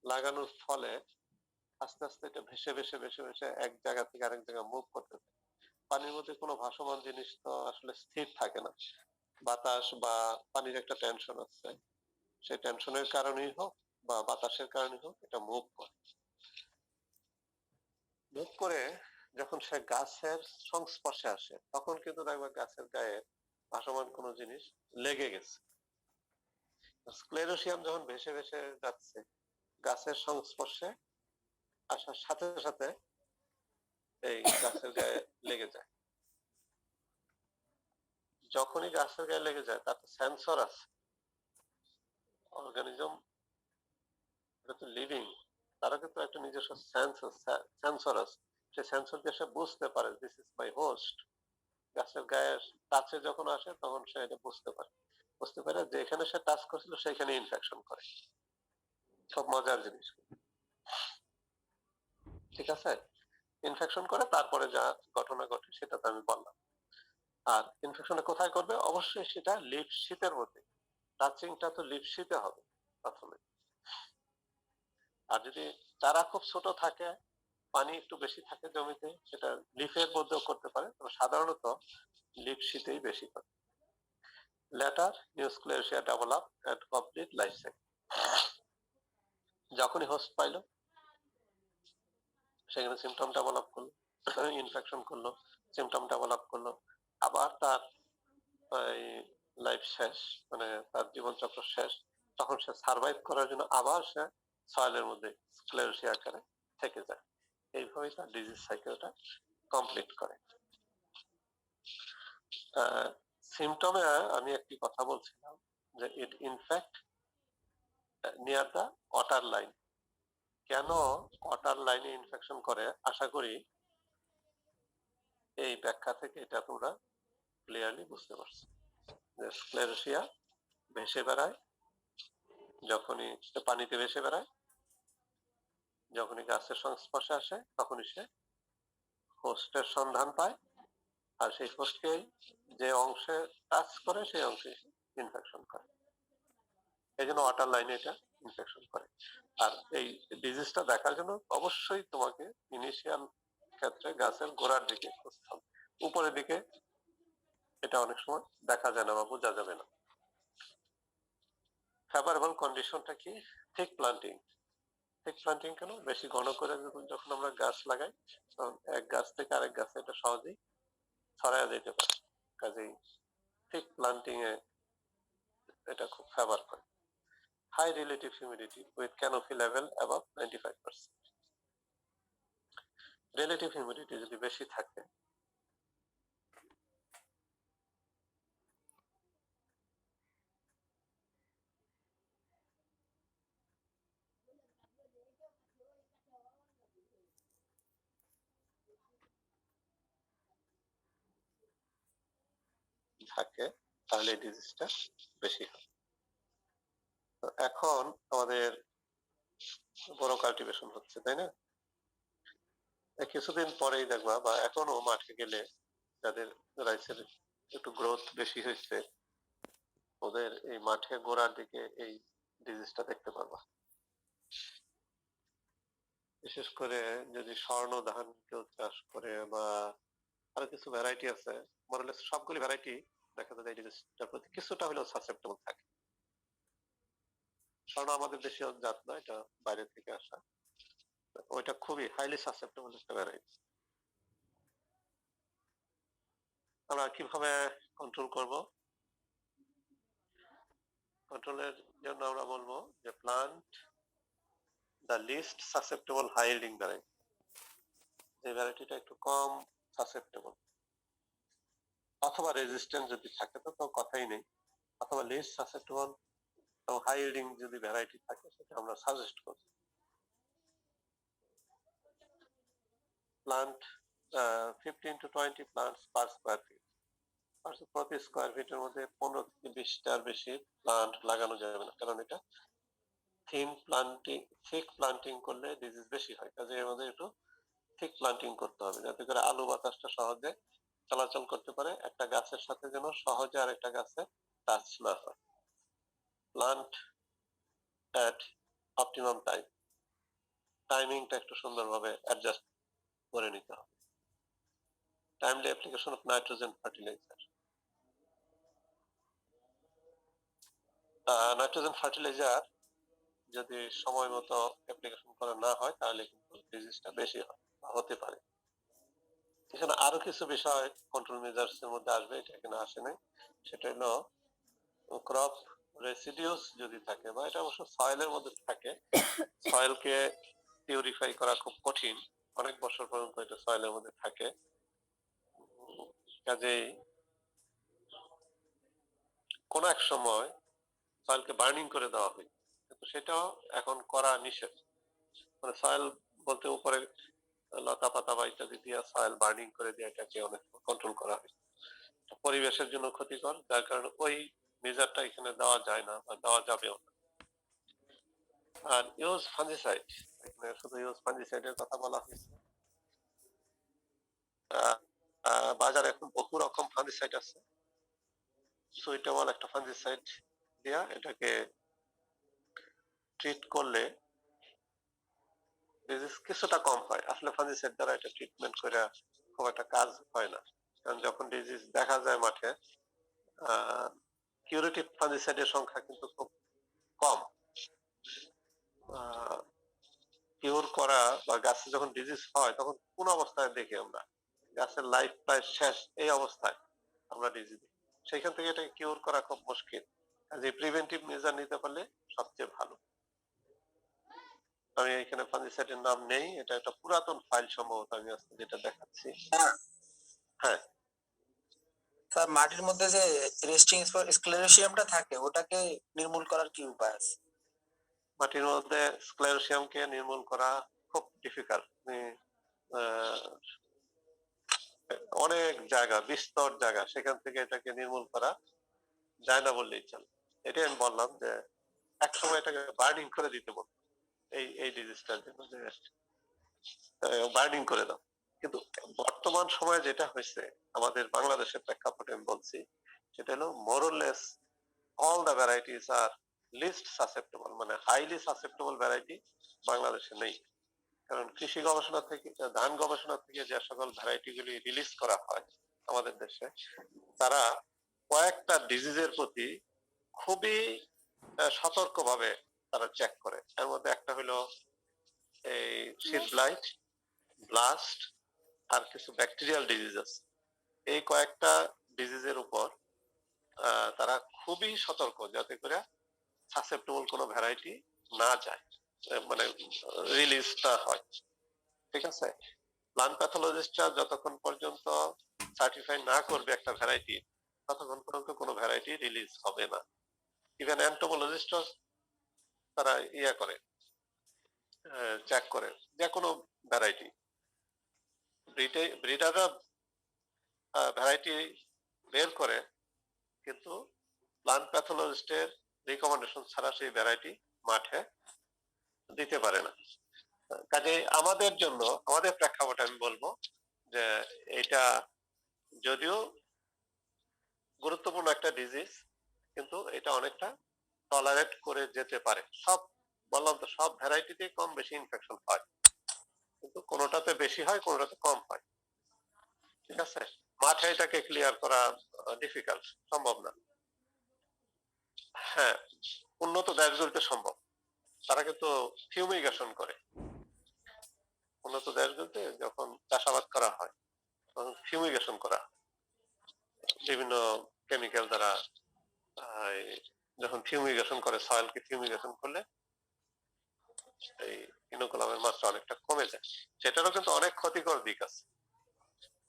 লাগানোর ফলে আস্তে আস্তে এটা ভেসে ভেসে ভেসে ভেসে এক জায়গা থেকে আরেক জায়গায় মুভ করতে থাকে। পানির মধ্যে কোনো ভাসমান জিনিস তো আসলে স্থির থাকে না, বাতাস বা পানির একটা টেনশন আছে, সেই টেনশনের কারণেই হোক বা বাতাসের কারণেই হোক এটা মুভ করে যখন সে গাছের সংস্পর্শে আসে, তখন কিন্তু দেখবে গাছের গায়ে ভাসমান কোনো জিনিস লেগে গেছে। স্ক্লেরোসিয়াম যখন ভেসে ভেসে যাচ্ছে, গাছের সংস্পর্শে আসার সাথে সাথে এই গাছের গায়ে লেগে যায়। যখনই গাছের গায়ে লেগে যায়, তাতে সেন্সর আছে, অর্গানিজম এটা তো লিভিং, তারা কিন্তু একটা নিজস্ব সেন্সর আছে, সেই সেন্সর দিয়ে সে বুঝতে পারে দিস ইজ মাই হোস্ট। গাছের গায়ের কাছে যখন আসে তখন সে এটা বুঝতে পারে যে এখানে সে টাচ করছিল সেখানে ইনফেকশন করে। সব মজার জিনিস, ঠিক আছে? ইনফেকশন করে তারপরে যা ঘটনা ঘটে সেটা তো আমি বললাম। আর ইনফেকশন কোথায় করবে? অবশ্যই সেটা লিফ শীতের মধ্যে, টাচিংটা তো লিফ শীতে হবে প্রথমে। আর যদি চারা খুব ছোট থাকে, পানি একটু বেশি থাকে জমিতে, সেটা লিফের মধ্যেও করতে পারে, তবে সাধারণত লিফ শীতেই বেশি করে। Later new sclerotia develop and complete life cycle. যখনই হোস্ট পাইলো সেখানে সিমটম ডেভেলপ করলো, ইনফেকশন করলো, সিমটম ডেভেলপ করলো, আবার তার লাইফ শেষ, মানে তার জীবনচক্র শেষ, তখন সে সার্ভাইভ করার জন্য আবার সে সয়েলের মধ্যে স্ক্লেরোসিয়া আকারে থেকে যায়। এইভাবেই তার ডিজিজ সাইকেলটা কমপ্লিট করে। সিমটমে আমি একটি কথা বলছিলাম যে it infect near the water line. কেন ওয়াটার লাইনে ইনফেকশন করে, আশা করি এই ব্যাখ্যা থেকে এটা তোমরা ক্লিয়ারলি বুঝতে পারছো যে স্ক্লেরোসিয়া ভেসে বেড়ায় যখনই সে পানিতে ভেসে বেড়ায়, যখনই গাছের সংস্পর্শে আসে তখনই সে হোস্টের সন্ধান পায়, আর সেই হোস্টকে যে অংশে টাচ করে সেই অংশে ইনফেকশন করে। এই জন্য ওয়াটার লাইনে এটা ইনফেকশন করে। আর এই ডিজিজটা দেখার জন্য অবশ্যই তোমাকে ইনিশিয়াল ক্ষেত্রে গাছের গোড়ার দিকে খুঁজতে হবে, উপরের দিকে এটা অনেক সময় দেখা যায় না বা বোঝা যাবে না। ফেভারেবল কন্ডিশনটা কি? Thick planting. থিক প্লান্টিং কেন? বেশি ঘন করে যখন আমরা গাছ লাগাই তখন এক গাছ থেকে আরেক গাছে এটা সহজেই ছড়ায় যেতে পারে, কাজেই থিক প্লান্টিং এ এটা খুব ফেভার করে। High relative humidity with canopy level above 95%। Relative humidity যদি বেশি থাকে তাহলে ডিজিজটা বেশি হয়। তো এখন আমাদের বড় কাল্টিভেশন হচ্ছে, তাই না? কিছুদিন পরেই দেখবা বা এখনো মাঠে গেলে যাদের রাইসের একটু গ্রোথ বেশি হয়েছে ওদের এই মাঠে গোড়ার দিকে এই ডিজিজটা দেখতে পারবা। বিশেষ করে যদি স্বর্ণ ধান কেউ চাষ করে বা আরো কিছু ভ্যারাইটি আছে, মোরালেস সবগুলি ভ্যারাইটি দেখা যায় এই ডিজিজটার প্রতি কিছুটা হলেও সাসেপ্টেবল থাকে। স্বর্ণ আমাদের দেশীয় জাত না, এটা বাইরে থেকে আসা, ওইটা খুবই হাইলি সাসেপ্টেবল একটা ভ্যারাইটি। আমরা কিভাবে কন্ট্রোল করব? কন্ট্রোলের জন্য আমরা বলবো যে plant the least susceptible high yielding variety, যে ভ্যারাইটিটা একটু কম সাসেপ্টেবল অথবা রেজিস্ট্যান্ট যদি থাকে তো কথাই নেই, অথবা লিস্ট সাসেপ্টেবল এবং হাই ইল্ডিং যদি ভ্যারাইটি থাকে সেটা আমরা সাজেস্ট করি। Plant 15 to 20 plants per square feet, প্রতি স্কয়ার ফিটের মধ্যে 15 থেকে 20টার বেশি প্লান্ট লাগানো যাবে না, কারণ এটা থিক প্লান্টিং করলে ডিজিজ বেশি হয়। কাজে এর মধ্যে একটু থিক প্লান্টিং করতে হবে যাতে করে আলো বাতাসটা সহজে চলাচল করতে পারে, একটা গাছের সাথে যেন সহজে আরেকটা গাছে টাচ না হয়। প্লান্ট এট অপটিমাম টাইম, টাইমিংটা একটু সুন্দরভাবে অ্যাডজাস্ট করে নিতে হবে। Timely application of nitrogen fertiliser. Nitrogen fertiliser যদি সময় মতো অ্যাপ্লিকেশন করা না হয় তাহলে কিন্তু ডিজিজটা বেশি হতে পারে। এখানে আরো কিছু বিষয় কন্ট্রোল মেজার্স এর মধ্যে আসবে, এটা এখানে আসে নাই। সেটা হলো ক্রপ রেসিডিউস যদি থাকে, বা এটা অবশ্য সয়েলের মধ্যে থাকে, সয়েলকে পিউরিফাই করা খুব কঠিন, অনেক বছর পর্যন্ত এটা সয়েলের মধ্যে থাকে। কাজেই কোন এক সময় সয়েলকে বার্নিং করে দেওয়া হয়, কিন্তু সেটাও এখন করা নিষেধ। মানে সয়েল বলতে উপরে লতা পাতা বা ইত্যাদি দিয়ে সয়েল বার্নিং করে দিয়ে এটাকে অনেক কন্ট্রোল করা হয়, পরিবেশের জন্য ক্ষতিকর, যার কারণে ওই মেজারটা এখানে দেওয়া যায় না বা দেওয়া যাবেও না। আর ইউজ ফাঞ্জিসাইড, এখানে শুধু ইউজ ফাঞ্জিসাইডের কথা বলা হয়েছে। বাজারে এখন বহু রকম ফাঞ্জিসাইড আছে, সুইটেবল একটা ফাঞ্জিসাইড দিয়া এটাকে ট্রিট করলে ডিজিজ কিছুটা কম হয়। আসলে ফাঞ্জিসাইড দ্বারা এটা ট্রিটমেন্ট করে খুব একটা কাজ হয় না, কারণ যখন ডিজিজ দেখা যায় মাঠে কিউরেটিভ ফাঞ্জিসাইডের সংখ্যা কিন্তু খুব কম। কিউর করা বা গাছে যখন ডিজিজ হয় তখন কোন অবস্থায় দেখি আমরা গাছের লাইফ প্রায় শেষ, এই অবস্থায় আমরা ডিজিজ দিই, সেখান থেকে এটাকে কিউর করা খুব মুশকিল। কাজে প্রিভেন্টিভ মেজার নিতে পারলে সবচেয়ে ভালো। আমি এখানে ফাঞ্জিসাইডের নাম নেই, এটা একটা পুরাতন ফাইল সম্ভবত আমি আজকে যেটা দেখাচ্ছি। হ্যাঁ স্যার মাটির মধ্যে যে রেস্টিং স্ক্লেরোসিয়ামটা থাকে ওটাকে নির্মূল করার কি উপায় আছে? মাটির মধ্যে স্ক্লেরোসিয়ামকে নির্মূল করা খুব ডিফিকাল্ট। অনেক জায়গা, বিস্তর জায়গা, সেখান থেকে এটাকে নির্মূল করা যায় না বললেই চলে। এটাই আমি বললাম যে এক সময় এটাকে বার্নিং করে দিতে বলতো এই ডিজিজটার জন্য, যে বার্নিং করে দাও। কিন্তু বর্তমান সময়ে যেটা হয়েছে আমাদের বাংলাদেশের প্রেক্ষাপটে আমি বলছি, সেটা হলো more or less all the varieties are least susceptible, মানে হাইলি সাসেপ্টেবল ভ্যারাইটি বাংলাদেশে নেই। কারণ কৃষি গবেষণা থেকে, ধান গবেষণা থেকে যে সকল ভ্যারাইটি গুলি রিলিজ করা হয় আমাদের দেশে, তারা কয়েকটা ডিজিজের প্রতি খুবই সতর্কভাবে তারা চেক করে। এর মধ্যে একটা হলো এই শীত ব্লাইট, ব্লাস্ট, আর কিছু ব্যাকটেরিয়াল ডিজিজ আছে। এই কয়েকটা ডিজিজের উপর তারা খুবই সতর্ক, যাতে করে সাসেপ্টেবল কোনো ভ্যারাইটি না যায়, মানে রিলিজটা হয়। ঠিক আছে, প্লান্ট প্যাথোলজিস্টরা যতক্ষণ পর্যন্ত সার্টিফাই না করবে একটা ভ্যারাইটি, ততক্ষণ পর্যন্ত কোনো ভ্যারাইটি রিলিজ হবে না। ইভেন এন্টোমোলজিস্টরা তারা করে, চেক করে যে কোনো ভ্যারাইটি। ব্রিডাররা ভ্যারাইটি বের করে, কিন্তু প্লান্ট প্যাথোলজিস্টের রিকমেন্ডেশন ছাড়া সেই ভ্যারাইটি মাঠে দিতে পারে না। কাজে আমাদের জন্য, আমাদের প্রেক্ষাপটে আমি বলবো যে এটা যদিও গুরুত্বপূর্ণ একটা ডিজিজ, কিন্তু এটা অনেকটা টলারেট করে যেতে পারে। সব বললাম তো, সব ভ্যারাইটিতে কম বেশি ইনফেকশন হয়, কিন্তু কোনোটাতে বেশি হয়, কোনোটাতে কম হয়। ঠিক আছে, মাঠে এটাকে ক্লিয়ার করা ডিফিকাল্ট, সম্ভব না। হ্যাঁ, উন্নত দেশগুলিতে সম্ভব, তারা কিন্তু ফিউমিগেশন করে। উন্নত দেশগুলিতে যখন চাষাবাদ করা হয় তখন ফিউমিগেশন করা, বিভিন্ন কেমিক্যাল দ্বারা যখন ফিউমিগেশন করে, সয়েলকে ফিউমিগেশন করলে এই ইনোকুলামের মাত্রা অনেকটা কমে যায়। সেটারও কিন্তু অনেক ক্ষতিকর দিক আছে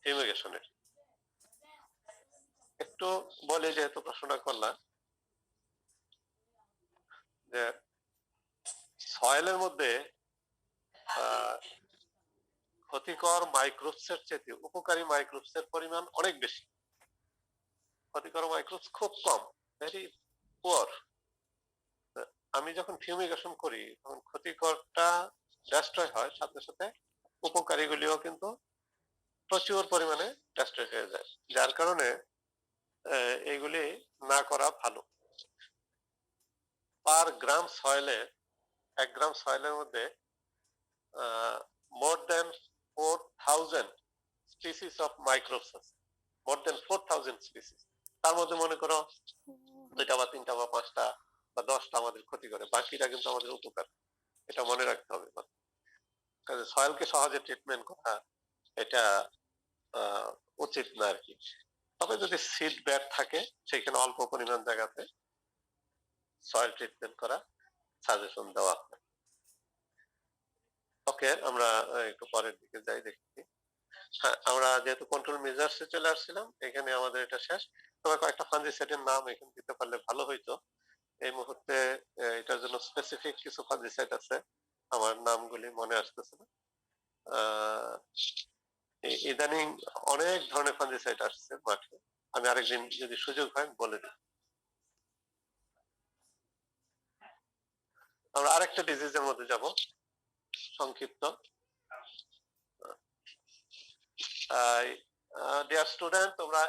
ফিউমিগেশনের। একটু বলে, যেহেতু প্রশ্নটা করলাম, যে সয়েলের মধ্যে ক্ষতিকর মাইক্রোবসের চেয়ে উপকারী মাইক্রোবসের পরিমাণ অনেক বেশি। ক্ষতিকর মাইক্রোবস খুব কম, ভেরি পুয়ার। আমি যখন ফিউমিগেশন করি তখন ক্ষতিকরটা ডেস্ট্রয় হয়, সাথে সাথে উপকারীগুলিও কিন্তু প্রচুর পরিমাণে ডেস্ট্রয় হয়ে যায়। যার কারণে এগুলি না করা ভালো। পার গ্রাম সয়েলে, 1 গ্রাম সয়েলের মধ্যে more than 4,000 species of microbes আছে, more than 4,000 species। তার মধ্যে মনে করো 2টা বা 3টা বা 5টা বা 10টা আমাদের ক্ষতি করে, বাকিটা কিন্তু আমাদের উপকার। এটা মনে রাখতে হবে। কাজে সয়েলকে সহজে ট্রিটমেন্ট করা এটা উচিত না আর কি। তবে যদি সিড ব্যাড থাকে, সেখানে অল্প পরিমাণ জায়গাতে সয়েল ট্রিটমেন্ট করা সাজেশন দেওয়া হয়। ওকে, আমরা একটু পরের দিকে যাই, দেখি। হ্যাঁ, আমরা যেহেতু কন্ট্রোল মেজার্সে চলে আসছিলাম, এখানে আমাদের এটা শেষ। তবে কয়েকটা ফাঞ্জিসাইডের নাম এখানে দিতে পারলে ভালো হইতো। এই মুহূর্তে এটার জন্য স্পেসিফিক কিছু ফাঞ্জিসাইড আছে, আমার নামগুলি মনে আসতেছে না। ইদানিং অনেক ধরনের ফাঞ্জিসাইড আসছে মাঠে, আমি আরেকদিন যদি সুযোগ হয় বলে দিই। আমরা আরেকটা ডিজিজের মধ্যে যাব, সংক্ষিপ্ত। ডিয়ার স্টুডেন্ট, তোমরা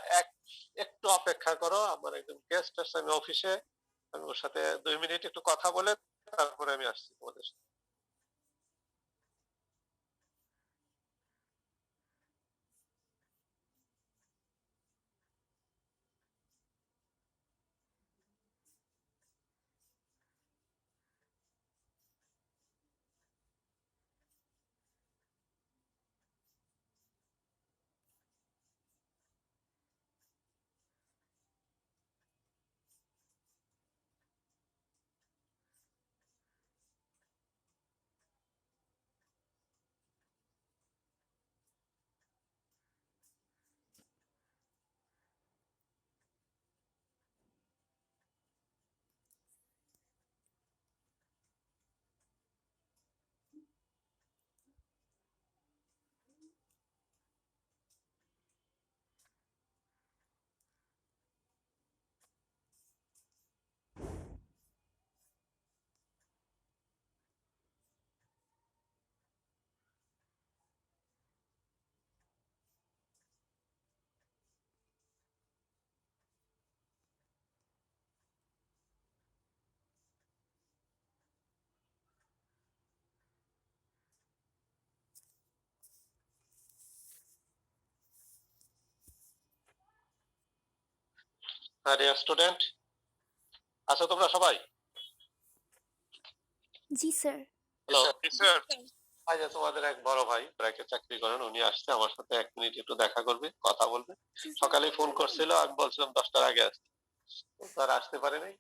একটু অপেক্ষা করো, আমার একজন গেস্ট আসছে আমি অফিসে, আমি ওর সাথে 2 মিনিট একটু কথা বলে তারপরে আমি আসছি তোমাদের সাথে। ডিয়ার স্টুডেন্ট, আছো তোমরা সবাই? জি স্যার। Hello sir. আজ তোমাদের এক বড় ভাই ব্র্যাকে চাকরি করেন, উনি আসছে আমার সাথে 1 মিনিট একটু দেখা করবে, কথা বলবে। সকালে ফোন করছিল, আমি বলছিলাম 10টার আগে আসতে, তার আসতে পারে নাই।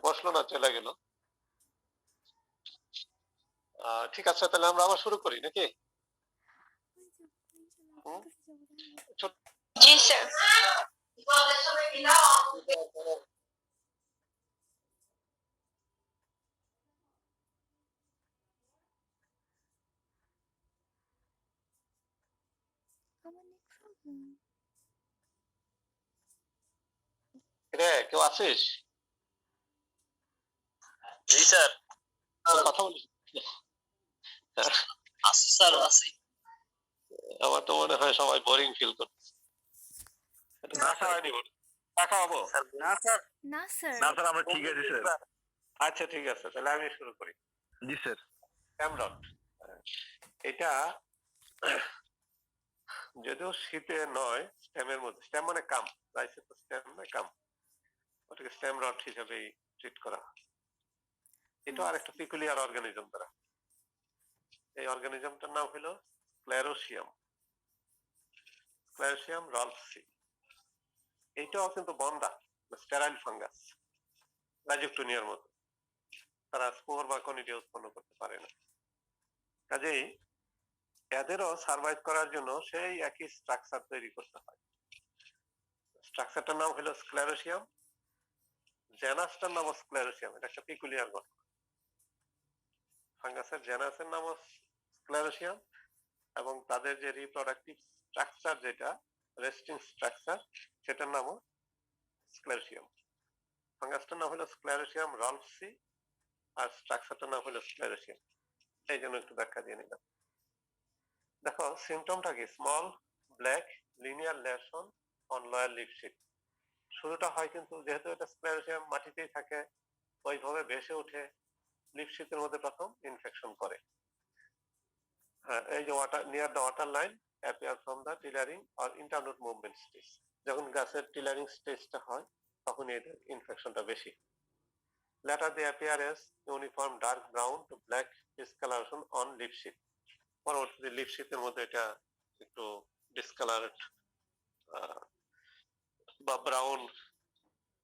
বসলো না, চলে গেল। ঠিক আছে, তাহলে আমরা আবার শুরু করি নাকি? ছোট জি স্যার। রে, কেউ আছিস? জি স্যার। কথা বলিস? আছি স্যার, আছি। আমার তো মনে হয় সবাই বোরিং ফিল করছে। না খাওয়াইনি বলে চা খাওয়াবো? না স্যার। না স্যার। না স্যার, আমরা ঠিক আছি স্যার। আচ্ছা ঠিক আছে, তাহলে আমি শুরু করি। জি স্যার। স্ট্যামরড, এটা যদিও শীতে নয়, স্টেমের মধ্যে। স্টেম মানে কাম, রাইসে তো স্টেম না কাম, ওটাকে স্টেম রড হিসেবে ট্রিট করা হয়। এটা আরেকটা পিকুলিয়ার অর্গানিজম দ্বারা। এই অর্গানিজমটার নাম হলো স্ক্লেরোসিয়াম, স্ক্লেরোসিয়াম রলফসি। এইটাও কিন্তু বন্দা, স্টেরাইল ফাঙ্গাস, রাইজোক্টোনিয়ার মতো। তারা স্পোর বা কনিডিয়া উৎপন্ন করতে পারে না। কাজেই এদেরও সার্ভাইভ করার জন্য সেই একই স্ট্রাকচার তৈরি করতে হয়। স্ট্রাকচারটার নাম হলো স্ক্লেরোসিয়াম, জেনাসটার নাম স্ক্লেরোসিয়াম। এটা একটা পিকুলিয়ার ঘটনা। ফাঙ্গাসের জেনাসের নাম স্ক্লেরোসিয়াম, এবং তাদের যে রিপ্রোডাক্টিভ স্ট্রাকচার, যেটা রেস্টিং স্ট্রাকচার, সেটার নামও স্ক্লেরোসিয়াম। ফাঙ্গাসটার নাম হলো স্ক্লেরোসিয়াম রলফসি, আর স্ট্রাকচারটার নাম হলো স্ক্লেরোসিয়াম। এই জন্য একটু ব্যাখ্যা দিয়ে নিলাম। দেখো সিমটমটা কি? Small black linear lesion on lower leaf sheet. শুরুটা হয় কিন্তু, যেহেতু এটা স্ক্লেরোসিয়াম মাটিতেই থাকে, ওইভাবে ভেসে উঠে লিপ শিটের মধ্যে প্রথম ইনফেকশন করে। এই যে water near the water line appear from the tillering or internode movement stage. যখন গাছের টিলারিং স্টেজটা হয় তখন এদের ইনফেকশনটা বেশি। Later they appear as uniform dark brown to black discolouration on leaf sheath. পরবর্তীতে লিপ শিটের মধ্যে এটা একটু ডিসকালারেড বা ব্রাউন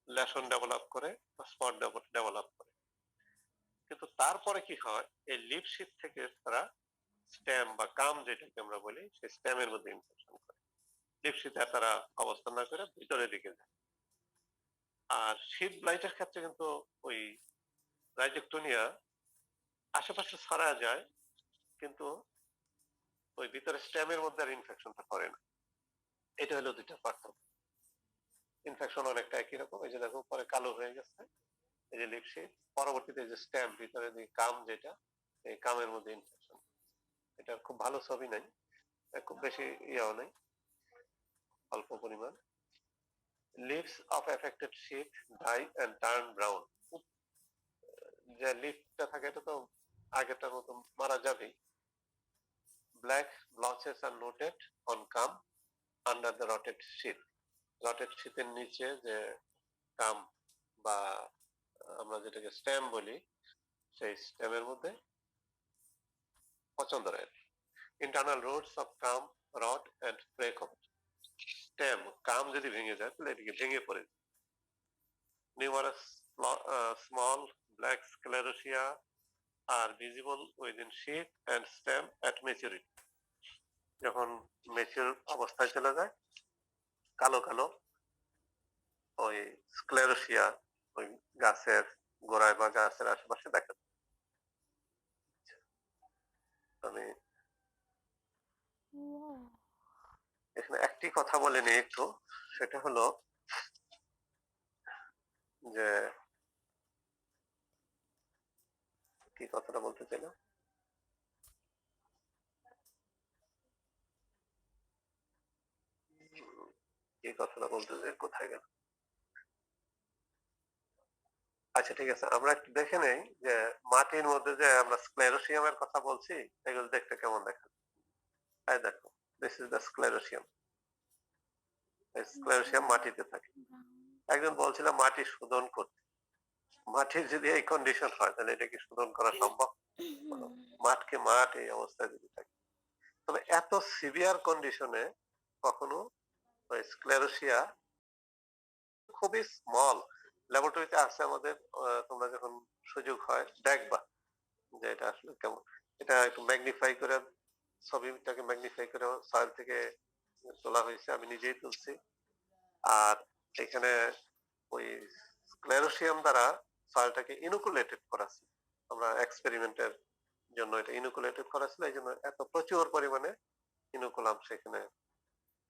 লেশন ডেভেলপ করে, স্পট ডেভেলপ করে। কিন্তু তারপরে কি হয়, এই লিপ শিট থেকে তারা স্টেম বা কাম যেটাকে আমরা বলি, সেই স্টেমের মধ্যে ইনফেকশন করে। লিপ শিটে তারা অবস্থান না করে ভিতরের দিকে যায়। আর শীত ব্লাইটের ক্ষেত্রে কিন্তু ওই রাইজোক্টোনিয়া আশেপাশে ছড়া যায়, কিন্তু ওই ভিতরে স্টেমের মধ্যে আর ইনফেকশনটা করে না। এটা হলো দুইটা পার্থক্য। ইনফেকশন অনেকটা একই রকম। এই যে দেখো পরে কালো হয়ে গেছে, এই যে লিপশিট। পরবর্তীতে যে স্টেম, ভিতরে যে কাম, যেটা এই কামের মধ্যে ইনফেকশন। এটা খুব ভালো ছবি নাই, খুব বেশি ইয়াও নেই, অল্প পরিমাণ। Leaves of affected sheath die and turn brown. যে লিফটা থাকে এটা তো আগেরটার মতো মারা যাবেই। Black blotches are noted on culm under the rotted sheath. Rotted শিটের নিচে যে কাম বা আমরা যেটাকে স্টেম বলি, সেই স্টেমের মধ্যে পছন্দ রয়ে। Internal roots of culm rot and break off. Stem culm যদি ভেঙে যায় তাহলে এদিকে ভেঙে পড়ে। Numerous small black sclerotia are visible within sheath and stem at maturity. যখন ম্যাচিউর অবস্থায় চলে যায়, কালো কালো ওই স্ক্লেরোসিয়া ওই গাছের গোড়ায় বা গাছের আশেপাশে দেখা যায়। আমি এখানে একটি কথা বলে নিই একটু, সেটা হলো যে কি কথাটা বলতে চাইলাম, কি কথাটা বলতে চাই, কোথায় গেল? আচ্ছা ঠিক আছে, আমরা একটু দেখে নেই যে মাটির মধ্যে যে আমরা স্ক্লেরোসিয়ামের কথা বলছি, এগুলো দেখতে কেমন দেখা যায়। এই দেখো, দিস ইজ দ্য স্ক্লেরোসিয়াম। স্ক্লেরোসিয়াম মাটিতে থাকে। একজন বলছিলাম মাটি শোধন করতে। মাটির যদি এই কন্ডিশন হয় তাহলে এটা কি শোধন করা সম্ভব? বলো। মাঠকে মাঠ এই অবস্থায় যদি থাকে। তবে এত সিভিয়ার কন্ডিশনে কখনো ওই স্ক্লেরোসিয়া খুবই স্মল ল্যাবরেটরিতে আছে আমাদের, তোমরা যখন সুযোগ হয় দেখবা যে এটা আসলে কেমন। এটা একটু ম্যাগনিফাই করে, ছবিটাকে ম্যাগনিফাই করে সয়েল থেকে তোলা হয়েছে, আমি নিজেই তুলছি। আর এখানে ওই স্ক্লেরোসিয়াম দ্বারা সয়েলটাকে ইনোকুলেটেড করা ছিল। আমরা এক্সপেরিমেন্টের জন্য এটা ইনোকুলেটেড করা ছিল, এই জন্য এত প্রচুর পরিমাণে ইনোকুলাম সেখানে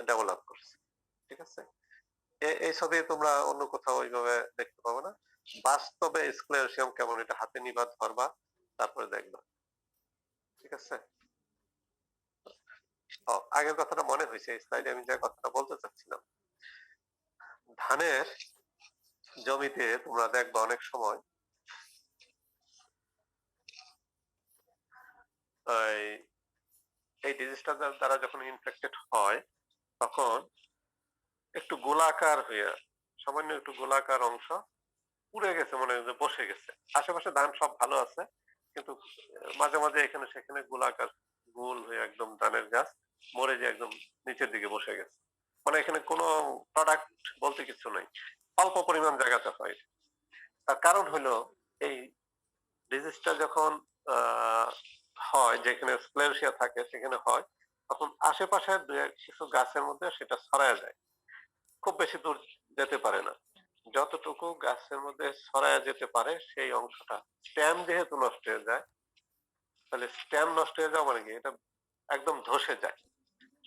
ডেভেলপ করছে। ঠিক আছে, এই ছবি তোমরা অন্য কোথাও ওইভাবে দেখতে পাবো না। বাস্তবে স্ক্লেরোসিয়াম কেমন এটা হাতে নিবা, ধরবা, তারপরে দেখবা। ঠিক আছে, আগের কথাটা মনে হয়েছে, এই স্লাইডে আমি যে কথাটা বলতে চাচ্ছিলাম, ধানের জমিতে তোমরা দেখবা অনেক সময় এই ডিজিজটা দ্বারা যখন ইনফেক্টেড হয় তখন একটু গোলাকার হয়ে, সামান্য একটু গোলাকার অংশ পুড়ে গেছে, মনে হয় যে বসে গেছে। আশেপাশে ধান সব ভালো আছে, কিন্তু মাঝে মাঝে এখানে সেখানে গোলাকার গোল হয়ে একদম ধানের গাছ মরে যে একদম নিচের দিকে বসে গেছে। মানে এখানে কোনো প্রোডাক্ট বলতে কিছু নাই, অল্প পরিমাণ জায়গাতে হয়। তার কারণ হলো এই ডিজিজটা যখন হয়, যেখানে স্ক্লেরোসিয়া থাকে সেখানে হয়, তখন আশেপাশে কিছু গাছের মধ্যে সেটা ছড়ায় যায়, খুব বেশি দূর যেতে পারে না। যতটুকু গাছের মধ্যে ছড়ায় যেতে পারে সেই অংশটা, স্টেম যেহেতু নষ্ট হয়ে যায়, তাহলে স্টেম নষ্ট হয়ে যাওয়া মানে কি, এটা একদম ধসে যায়।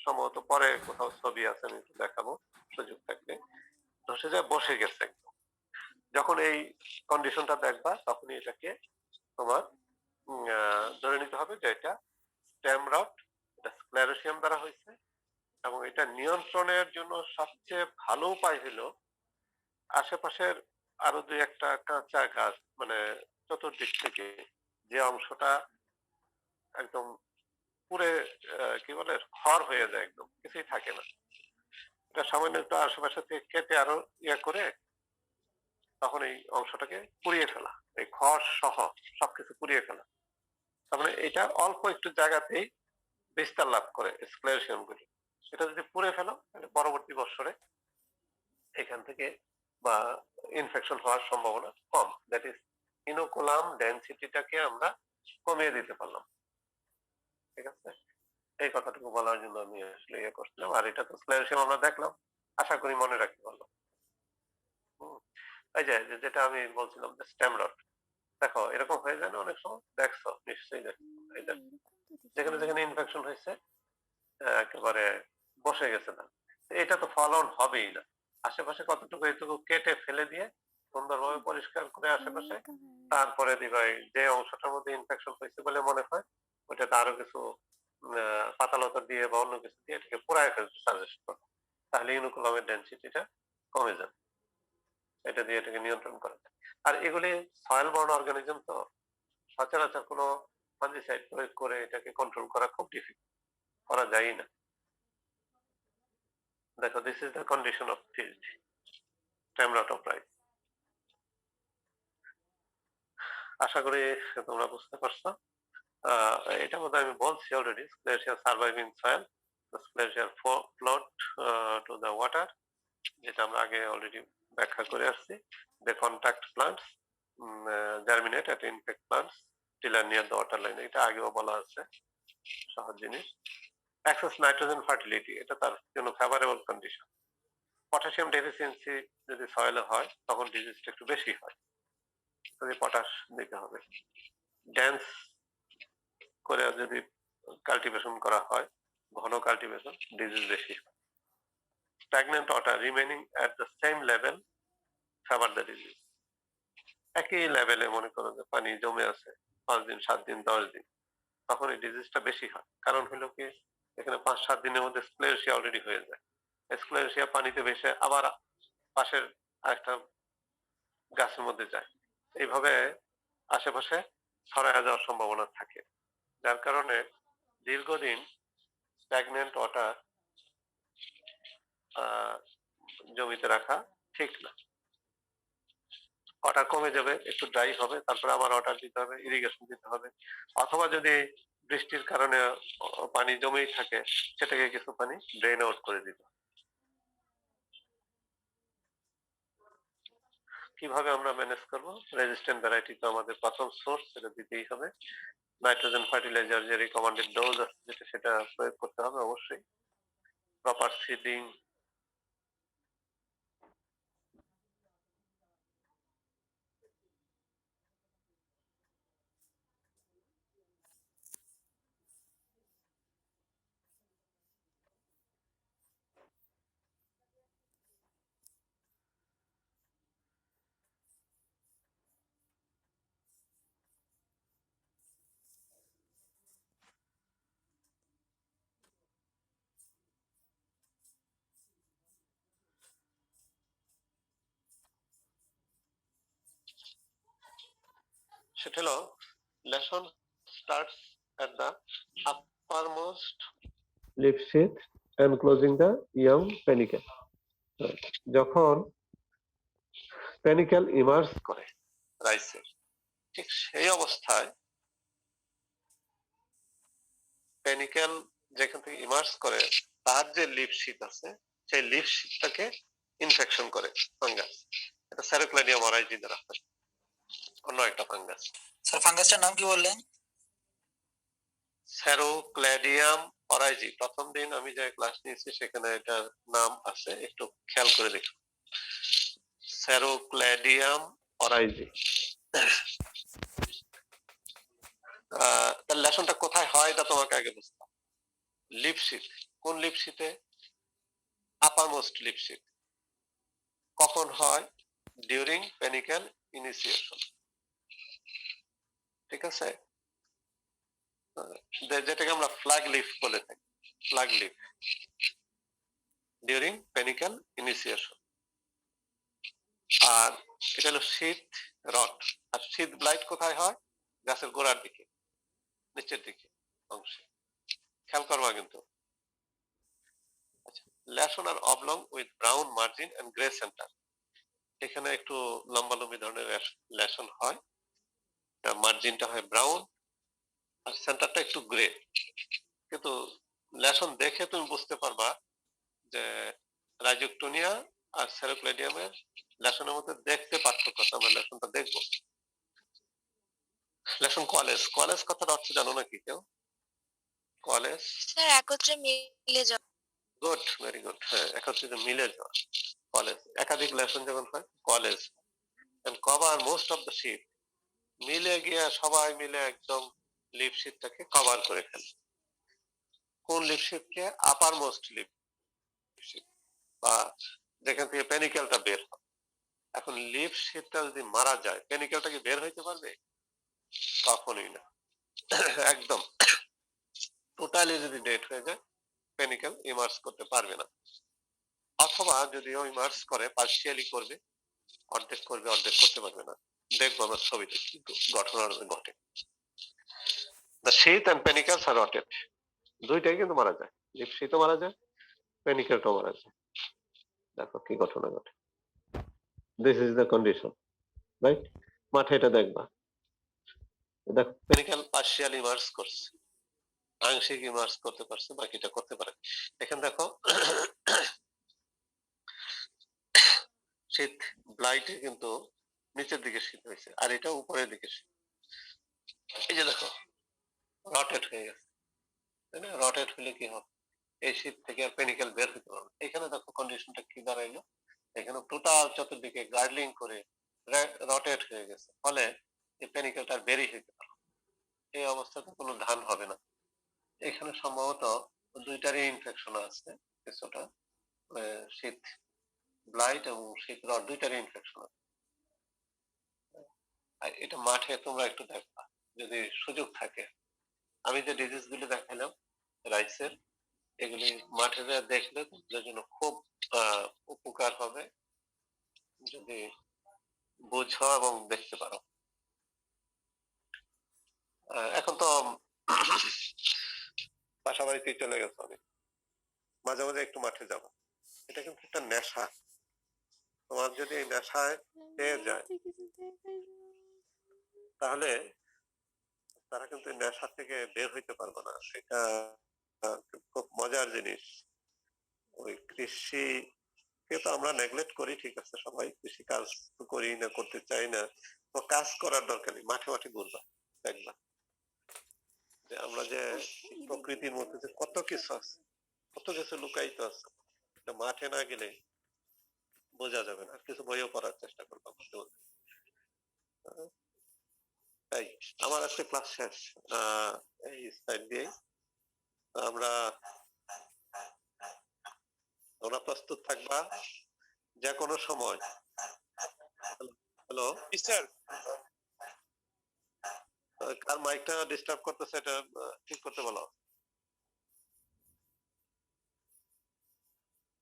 সম্ভবত পরে কোথাও ছবি আছে, আমি একটু দেখাবো সুযোগ থাকলে। ধসে যায়, বসে গেছে একদম। যখন এই কন্ডিশনটা দেখবা তখনই এটাকে তোমার ধরে নিতে হবে যে এটা স্টেম রট, এটা স্ক্লেরোসিয়াম দ্বারা হয়েছে। এবং এটা নিয়ন্ত্রণের জন্য সবচেয়ে ভালো উপায় হলো আশেপাশের আরো দুই একটা কাঁচা গাছ, মানে চতুর্দিক থেকে যে অংশটা একদম পুরে কি বলে খড় হয়ে যায়, একদম কিছুই থাকে না, এটা সামান্য একটু আশেপাশে থেকে কেটে আরো করে তখন এই অংশটাকে পুড়িয়ে ফেলা, এই খড় সহ সবকিছু পুড়িয়ে ফেলা। তার মানে এটা অল্প একটু জায়গাতেই বিস্তার লাভ করে স্ক্লেরোসিয়াম গুলি। এটা যদি পুড়ে ফেলো তাহলে পরবর্তী বছরে এখান থেকে বা ইনফেকশন হওয়ার সম্ভাবনা কম। দ্যাট ইজ ইনোকুলাম ডেনসিটিটাকে আমরা কমিয়ে দিতে পারলাম। ঠিক আছে, এই কথাটুকু বলার জন্য আমি আসলে ইয়ে করছিলাম। আর এটা তো স্ক্লেরোসিয়াম আমরা দেখলাম, আশা করি মনে রাখতে পারলাম। এই যে যেটা আমি বলছিলাম যে স্টেম রড, দেখো এরকম হয়ে যায় না অনেক সময়, দেখছো নিশ্চয়ই দেখছো, এই দেখো যেখানে যেখানে ইনফেকশন হয়েছে একেবারে বসে গেছে না, এটা তো ফলন হবেই না। আশেপাশে কতটুকু এটুকু কেটে ফেলে দিয়ে সুন্দরভাবে পরিষ্কার করে আশেপাশে, তারপরে দিবা যে অংশটার মধ্যে ইনফেকশন হয়েছে বলে মনে হয় ওইটাতে আরো কিছু পাতালতা দিয়ে বা অন্য কিছু দিয়ে এটাকে পুরাই ফেলতে সাজেস্ট করো, তাহলে ইনোকুলামের ডেনসিটিটা কমে যাবে। এটা দিয়ে এটাকে নিয়ন্ত্রণ করা যায়। আর এগুলি সয়েল বর্ন অর্গানিজম, তো সচরাচর কোনো ফাঙ্গিসাইড প্রয়োগ করে এটাকে কন্ট্রোল করা খুব ডিফিকাল্ট, করা যায় না। দেখো, this is the condition of field stem rot of rice. আশা করি তোমরা বুঝতে পারছো। এটা বোধহয় আমি বলছি already, sclerotia surviving soil, sclerotia float to the water, যেটা আমরা আগে অলরেডি ব্যাখ্যা করে আসছি। The contact plants germinate at infect plants till and near the water line, এটা আগেও বলা আছে, সহজ জিনিস। অ্যাক্সেস নাইট্রোজেন ফার্টিলিটি, এটা তার জন্য ফেভারেবল কন্ডিশন। পটাশিয়াম ডেফিসিয়েন্সি যদি সয়েলে হয় তখন ডিজিজটা একটু বেশি হয়, যদি পটাশ দিতে হবে। ডেন্স করে যদি কাল্টিভেশন করা হয়, ঘন কাল্টিভেশন, ডিজিজ বেশি হয়। Stagnant water remaining at the same level favour the disease. একই লেভেলে মনে করো যে পানি জমে আছে 5 দিন 7 দিন 10 দিন, তখন এই ডিজিজটা বেশি হয়। কারণ হলো কি, এখানে 5-7 দিনের মধ্যে স্ক্লেরোসিয়া অলরেডি হয়ে যায়। স্ক্লেরোসিয়া পানিতে ভেসে আবার পাশের আরেকটা গাছের মধ্যে যায়, এইভাবে আশেপাশে ছড়ায় যাওয়ার সম্ভাবনা থাকে। যার কারণে দীর্ঘদিন স্ট্যাগনেন্ট ওয়াটার জমিতে রাখা ঠিক না। ওয়াটার কমে যাবে, একটু ড্রাই হবে, তারপরে আবার ওয়াটার দিতে হবে, ইরিগেশন দিতে হবে। অথবা যদি বৃষ্টির কারণে পানি জমেই থাকে, সেটাকে কিছু পানি ড্রেন আউট করে দিতে হবে। কিভাবে আমরা ম্যানেজ করব? রেজিস্ট্যান্ট ভ্যারাইটি তো আমাদের প্রথম সোর্স, সেটা দিতেই হবে। নাইট্রোজেন ফার্টিলাইজার যে রিকমেন্ডেড ডোজ আছে যেটা, সেটা প্রয়োগ করতে হবে অবশ্যই। প্রপার সিডিং, সেটা হলো lesson starts at the uppermost leaf sheath and closing the young panicle. যখন প্যানিকেল ইমার্জ করে রাইসের, ঠিক সেই অবস্থায় প্যানিকেল যেখান থেকে ইমার্জ করে, তার যে লিফ শীট আছে, সেই লিফ শীটটাকে ইনফেকশন করে ফাঙ্গাস। এটা স্যারোক্লাইডিয়াম অরাইজি দ্বারা হয়, অন্য একটা ফাঙ্গাস। স্যার ফাঙ্গাসটার নাম কি বললেন? স্যারোক্লাইডিয়াম অরাইজি। প্রথম দিন আমি যে ক্লাস নিয়েছি সেখানে এটার নাম আছে, একটু খেয়াল করে দেখুন। স্যারোক্লাইডিয়াম অরাইজি। তার লেসনটা কোথায় হয় এটা তোমাকে আগে বুঝতে হবে। লিপশিট, কোন লিপশিটে? আপার মোস্ট লিপশিট। কখন হয়? ডিউরিং প্যানিক্যাল ইনিশিয়েশন, ঠিক আছে? যেটাকে আমরা ফ্ল্যাগ লিফ বলে থাকি, ফ্ল্যাগ লিফ ডিউরিং প্যানিক্যাল ইনিশিয়েশন। আর এটা হলো শীত রট। আর শীত ব্লাইট কোথায় হয়? গাছের গোড়ার দিকে, নিচের দিকে অংশে। খেয়াল করবা কিন্তু। লেসন আর oblong with brown margin and grey centre. এখানে একটু লম্বালম্বি ধরনের লেসন হয়, মার্জিনটা হয় ব্রাউন আর সেন্টারটা একটু গ্রে। কিন্তু লেসন দেখে তুমি বুঝতে পারবা যে রাইজোকটোনিয়া আর স্যারোক্লেডিয়ামের লেসনের মধ্যে দেখতে পার্থক্য আছে। আমরা লেসনটা দেখবো। লেসন কলেজ, কলেজ কথার অর্থ জানো নাকি কেউ? কলেজ স্যার একত্রে মিলে যাওয়া। Good, very good. হ্যাঁ, একত্রিত মিলে যাওয়া কলেজ। একাধিক লেসন যখন হয় coalesce. And cover most of the sheet, মিলে গিয়ে সবাই মিলে একদম লিপ শিটটাকে কভার করে ফেলে। কোন লিপ শিটকে? আপার মোস্ট লিপ শিট, বা যেখান থেকে প্যানিকেলটা বের হয়। এখন লিপ শিটটা যদি মারা যায়, প্যানিকেলটা কি বের হইতে পারবে? কখনোই না। একদম টোটালি যদি ডেড হয়ে যায়, প্যানিকেল ইমার্জ করতে পারবে না। অথবা যদিও ইমার্জ করে, পার্শিয়ালি করবে, অর্ধেক করবে, অর্ধেক করতে পারবে না। দেখবো আমরা ছবিতে কিন্তু ঘটনা ঘটে। The sheath and panicles are rotted. দুইটাই কিন্তু মারা যায়, লিপ শীতও মারা যায়, প্যানিকেলটাও মারা যায়। দেখো কি ঘটনা ঘটে। This is the condition, right? মাঠে এটা দেখবা। দেখো প্যানিকেল পার্শিয়ালি ইমার্জ করছে, আংশিক ইমার্জ করতে পারছে, বাকিটা করতে পারে। এখানে দেখো শীত ব্লাইটে কিন্তু নিচের দিকে শীত হয়েছে, আর এটা উপরের দিকে শীত। এই যে দেখো রটেট হয়ে গেছে, তাই না? রটেট হলে কি হবে? এই শীত থেকে আর প্যানিকেল বের হতে পারবে। এখানে দেখো কন্ডিশনটা কি দাঁড়াইলো, এখানে টোটাল চতুর্দিকে গার্ডলিং করে রটেট হয়ে গেছে, ফলে এই প্যানিকেলটা আর বেরই হইতে পারবে। এই অবস্থাতে কোনো ধান হবে না। এখানে সম্ভবত দুইটারই ইনফেকশন আছে কিছুটা, শীত ব্লাইট এবং শীত রড দুইটারই ইনফেকশন আছে। আর এটা মাঠে তোমরা একটু দেখবা যদি সুযোগ থাকে। আমি যে ডিজিজ গুলো দেখালাম রাইসের, এগুলি মাঠে দেখলে তোমাদের জন্য খুব উপকার হবে যদি বুঝো এবং দেখতে পারো। এখন তো বাসা বাড়িতে চলে গেছো, আমি মাঝে মাঝে একটু মাঠে যাবো। এটা কিন্তু একটা নেশা, তোমার যদি এই নেশায় পেয়ে যায় তাহলে তারা কিন্তু এই নেশা থেকে বের হইতে পারবে না। এটা খুব মজার জিনিস। ওই কৃষি কে তো আমরা নেগলেক্ট করি, ঠিক আছে, সবাই কৃষি কাজ তো করি না, করতে চাই না, তো কাজ করার দরকার নেই, মাঠে মাঠে ঘুরবা, দেখবা যে আমরা যে প্রকৃতির মধ্যে যে কত কিছু আছে, কত কিছু লুকায়িত আছে, এটা মাঠে না গেলে বোঝা যাবে না। আর কিছু বইও পড়ার চেষ্টা করবা মাঝে মধ্যে। তাই আমার আজকে ক্লাস শেষ, এই সাইড দিয়ে আমরা তোমরা প্রস্তুত থাকবা যে কোনো সময়। হ্যালো স্যার কার মাইকটা ডিস্টার্ব করতেছে, এটা ঠিক করতে বলো,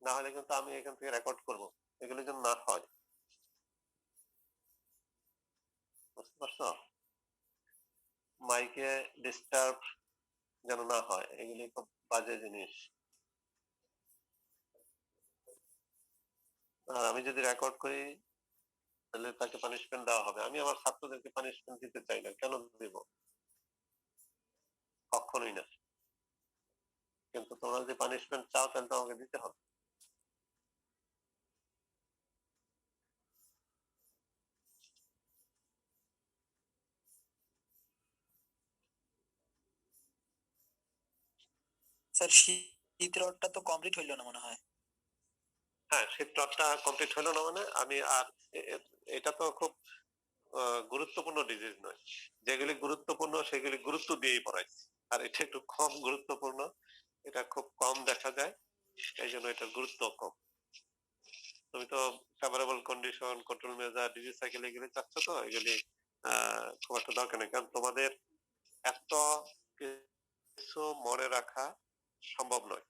না হলে কিন্তু আমি এখান থেকে রেকর্ড করব, এগুলো যেন না হয়, বুঝতে পারছো? মাইকে ডিস্টার্ব যেন না হয়, এগুলি খুব বাজে জিনিস। আর আমি যদি রেকর্ড করি তাহলে তাকে পানিশমেন্ট দেওয়া হবে। আমি আমার ছাত্রদেরকে পানিশমেন্ট দিতে চাই না, কেন দেব? কখনোই না। কিন্তু তোমরা যদি পানিশমেন্ট চাও তাহলে তো আমাকে দিতে হবে। স্যার শীত রডটা তো কমপ্লিট হইলো না মনে হয়। হ্যাঁ, শীতটা কমপ্লিট হলো না মানে আমি আর এটা তো খুব গুরুত্বপূর্ণ ডিজিজ নয়। যেগুলি গুরুত্বপূর্ণ সেগুলি গুরুত্ব দিয়েই পড়াইছি, আর এটা একটু কম গুরুত্বপূর্ণ, এটা খুব কম দেখা যায়, এই জন্য এটার গুরুত্ব কম। তুমি তো favourable condition, control measure, disease cycle এগুলি চাচ্ছ, তো এগুলি খুব একটা দরকার নেই, কারণ তোমাদের এত কিছু মনে রাখা সম্ভব নয়।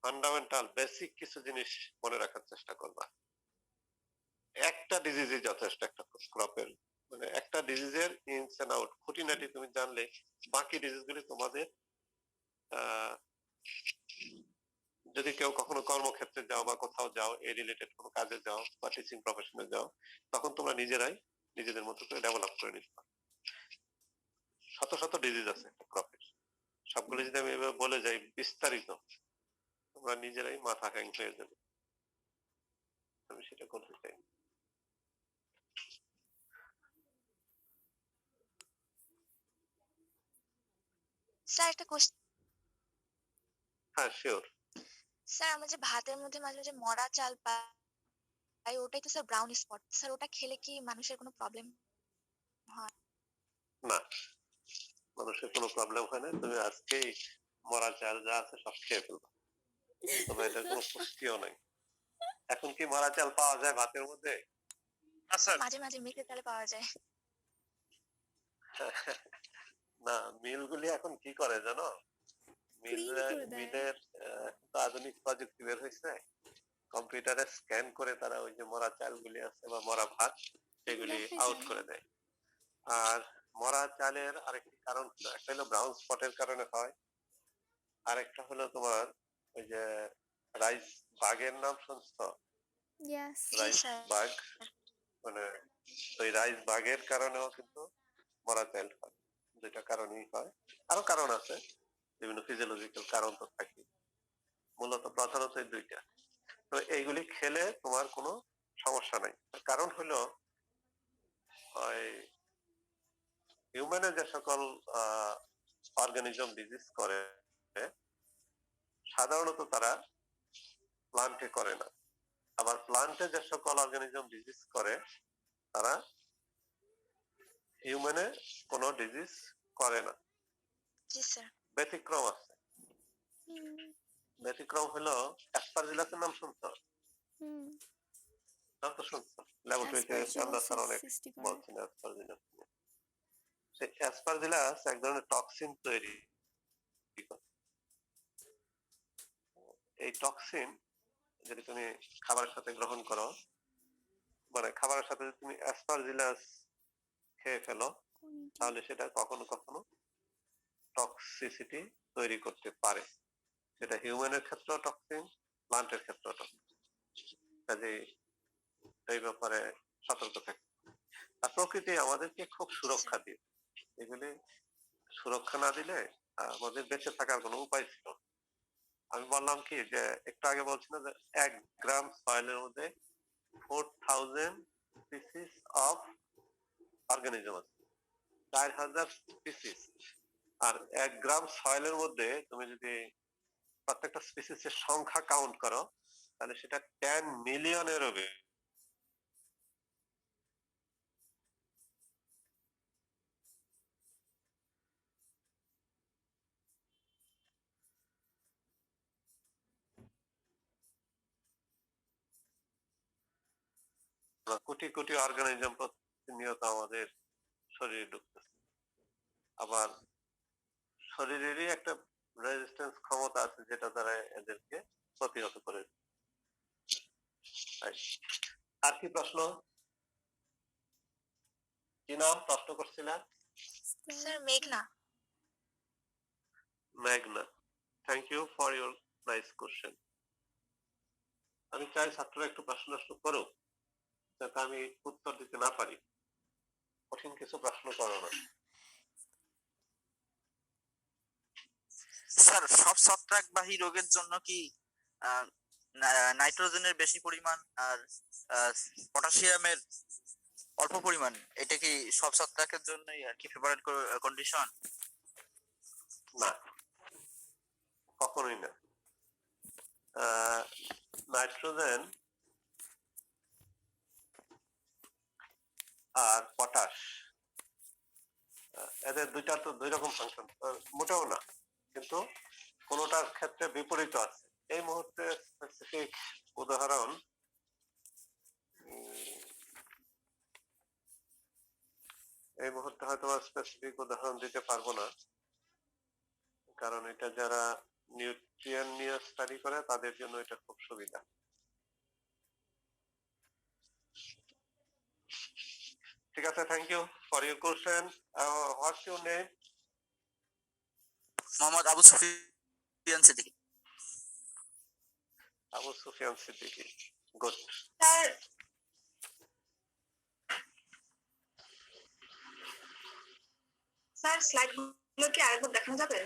ফান্ডামেন্টাল বেসিক কিছু জিনিস মনে রাখার চেষ্টা করবা। একটা ডিজিজই যথেষ্ট, একটা ক্রপের মানে একটা ডিজিজের ইনস এন্ড আউট খুঁটিনাটি তুমি জানলে বাকি ডিজিজ গুলি তোমাদের যদি কেউ কখনো কর্মক্ষেত্রে যাও বা কোথাও যাও, এই রিলেটেড কোনো কাজে যাও বা টিচিং প্রফেশনে যাও, তখন তোমরা নিজেরাই নিজেদের মতো করে ডেভেলপ করে নিতে পারো। শত শত ডিজিজ আছে একটা ক্রপের, সবগুলো যদি আমি এভাবে বলে যাই বিস্তারিত, তোমরা নিজেরাই মাথা হ্যাং হয়ে যাবে। আমি সেটা করতে চাই। স্যার একটা কোশ্চেন। হ্যাঁ, শিওর। স্যার আমরা যে ভাতের মধ্যে মাঝে মাঝে মরা চাল পাই, ওটাই তো স্যার ব্রাউন স্পট। স্যার ওটা খেলে কি মানুষের কোনো প্রবলেম হয়? না, মানুষের কোনো প্রবলেম হয় না। তুমি আজকেই মরা চাল যা আছে সব খেয়ে ফেলবা, তবে এটার কোনো পুষ্টিও নাই। এখন কি মরা চাল পাওয়া যায় ভাতের মধ্যে? মাঝে মাঝে মেখে চালে পাওয়া যায়। না, মিলগুলি এখন কি করে জানো? মিলের তো আধুনিক প্রযুক্তি বের হয়েছে, কম্পিউটারে স্ক্যান করে তারা ওই যে মরা চালগুলি আছে বা মরা ভাত সেগুলি আউট করে দেয়। আর মরা চালের আরেকটি কারণ হলো, একটা হলো ব্রাউন স্পটের কারণে হয়, আরেকটা হলো তোমার ওই যে রাইস বাগের নাম শুনছো? জি রাইস স্যার। বাগ, মানে ওই রাইস বাগের কারণেও কিন্তু মরা চাল হয়। দুইটা কারণই হয়, আরো কারণ আছে, বিভিন্ন ফিজিওলজিক্যাল কারণ তো থাকে, মূলত প্রধানত এই দুইটা। তো এইগুলি খেলে তোমার কোনো সমস্যা নাই। কারণ হলো ওই হিউম্যানে যে সকল অর্গানিজম ডিজিজ করে সাধারণত তারা প্লান্টে করে না, আবার প্লান্টে যে সকল অর্গানিজম ডিজিজ করে তারা হিউম্যানে কোনো ডিজিজ করে না। জি স্যার। ব্যতিক্রম আছে। ব্যতিক্রম হলো অ্যাসপারজিলাসের নাম শুনছো? নাম তো শুনছো, ল্যাবরেটরিতে আমরা স্যার অনেক বলছি না অ্যাসপারজিলাস নিয়ে। সেই অ্যাসপারজিলাস এক ধরনের টক্সিন তৈরি করে। এই টক্সিন যদি তুমি খাবারের সাথে গ্রহণ করো, মানে খাবারের সাথে যদি তুমি অ্যাসপারজিলাস খেয়ে ফেলো, তাহলে সেটা কখনো কখনো টক্সিসিটি তৈরি করতে পারে। সেটা হিউম্যানের ক্ষেত্রেও টক্সিন, প্লান্টের ক্ষেত্রেও টক্সিন। কাজে এই ব্যাপারে সতর্ক থাকতে হবে। আর প্রকৃতি আমাদেরকে খুব সুরক্ষা দিয়ে, এগুলি সুরক্ষা না দিলে আমাদের বেঁচে থাকার কোনো উপায় ছিল না। আমি বললাম কি যে একটু আগে বলছিলাম যে 1 গ্রাম সয়েলের মধ্যে 4000 স্পিসিস অফ অর্গানিজম আছে, 4000 স্পিসিস। আর 1 গ্রাম সয়েলের মধ্যে তুমি যদি প্রত্যেকটা স্পিসিসের সংখ্যা কাউন্ট করো তাহলে সেটা 10 মিলিয়নেরও বেশি। কোটি কোটি অর্গানিজম প্রতিনিয়ত আমাদের শরীরে ঢুকতেছে। আবার শরীরেরই একটা রেজিস্ট্যান্স ক্ষমতা আছে যেটা দ্বারা এদেরকে প্রতিহত করে। আর কি প্রশ্ন? কি নাম প্রশ্ন করছিলেন? স্যার মেঘনা। মেঘনা, thank you for your nice question. আমি চাই ছাত্ররা একটু প্রশ্ন করুক, যাতে আমি উত্তর দিতে না পারি। কঠিন কিছু প্রশ্ন করো না। স্যার সব ছত্রাকবাহী রোগের জন্য কি নাইট্রোজেনের বেশি পরিমাণ আর পটাশিয়ামের অল্প পরিমাণ, এটা কি সব ছত্রাকের জন্যই আর কি ফেভারিট কন্ডিশন? না, কখনোই না। নাইট্রোজেন আর পটাশ, এদের দুইটা তো দুই রকম ফাংশন, মোটেও না, কিন্তু কোনোটার ক্ষেত্রে বিপরীত আছে। এই মুহূর্তে স্পেসিফিক উদাহরণ এই মুহূর্তে হয়তো স্পেসিফিক উদাহরণ দিতে পারবো না, কারণ এটা যারা নিউট্রিয়েন্ট নিয়ে স্টাডি করে তাদের জন্য এটা খুব সুবিধা। ঠিক আছে, thank you for your question. What's your name? Mohammad Abu Sufiyan Siddiqui. Abu Sufiyan Siddiqui, good. Sir sir স্লাইডগুলো কি আরেকবার দেখানো যাবে?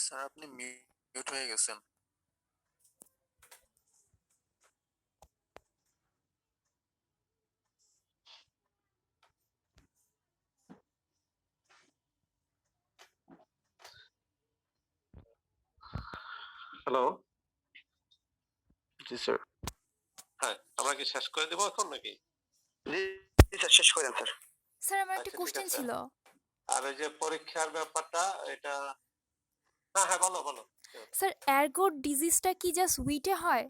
স্যার আপনি মিউট হয়ে গেছেন। হ্যালো, জি স্যার। হ্যাঁ, আমরা কি শেষ করে দেবো এখন নাকি? জি স্যার, শেষ করেন স্যার। স্যার আমার একটা আচ্ছা, ঠিক কোশ্চেন আছে। ছিল। আর ওই যে পরীক্ষার ব্যাপারটা এটা, হ্যাঁ হ্যাঁ বলো বলো। স্যার এরগট ডিজিজটা কি জাস্ট উইটে হয়?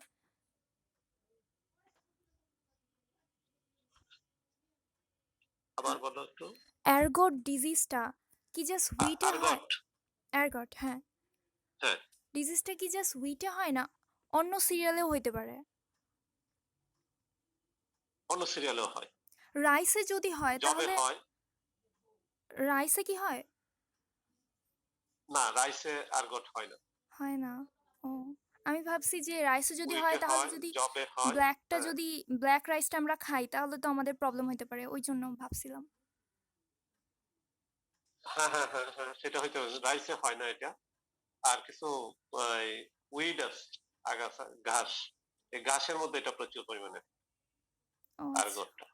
আবার বলো একটু। এরগট ডিজিজটা কি জাস্ট উইটে হয়? আর্গট, এরগট, হ্যাঁ। হ্যাঁ ডিজিজটা কি জাস্ট উইটে হয় না অন্য সিরিয়ালেও হইতে পারে? অন্য সিরিয়ালেও হয়, রাইসে যদি হয় জবে তাহলে হয়। রাইসে কি হয়? না, রাইসে আর্গট হয় না। হয় না। ও, আমি ভাবছি যে রাইসে যদি হয় উইটে তাহলে হয়, যদি জবে হয়। ব্ল্যাকটা হ্যাঁ যদি ব্ল্যাক রাইসটা আমরা খাই তাহলে তো আমাদের প্রবলেম হইতে পারে, ওই জন্য ভাবছিলাম। হ্যাঁ হ্যাঁ হ্যাঁ হ্যাঁ, সেটা হইতে পারে, রাইসে হয় না এটা। আর কিছু উইড আছে, আগাছা, ঘাস, এই ঘাসের মধ্যে এটা প্রচুর পরিমাণে ও আচ্ছা। আর্গটটা।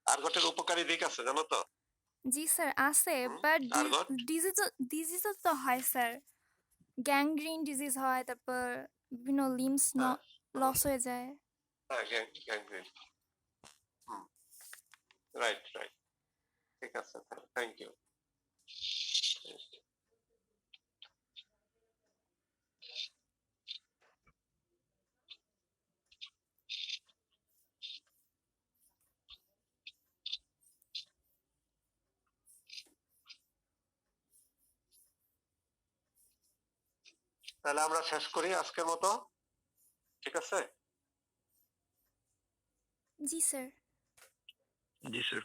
আর্গটের উপকারী দিক আছে জানো তো? জি স্যার আছে, হুম, বাট আর্গট, ডিজিজও তো হয় স্যার। গ্যাংগ্রিন ডিজিজ হয়, তারপর বিভিন্ন লিম্স হ্যাঁ লস হয়ে যায়। হ্যাঁ গ্যাংগ্রিন। হুম, রাইট রাইট, ঠিক আছে, থ্যাংক ইউ। তাহলে আমরা শেষ করি আজকের মতো, ঠিক আছে? জি স্যার। জি স্যার।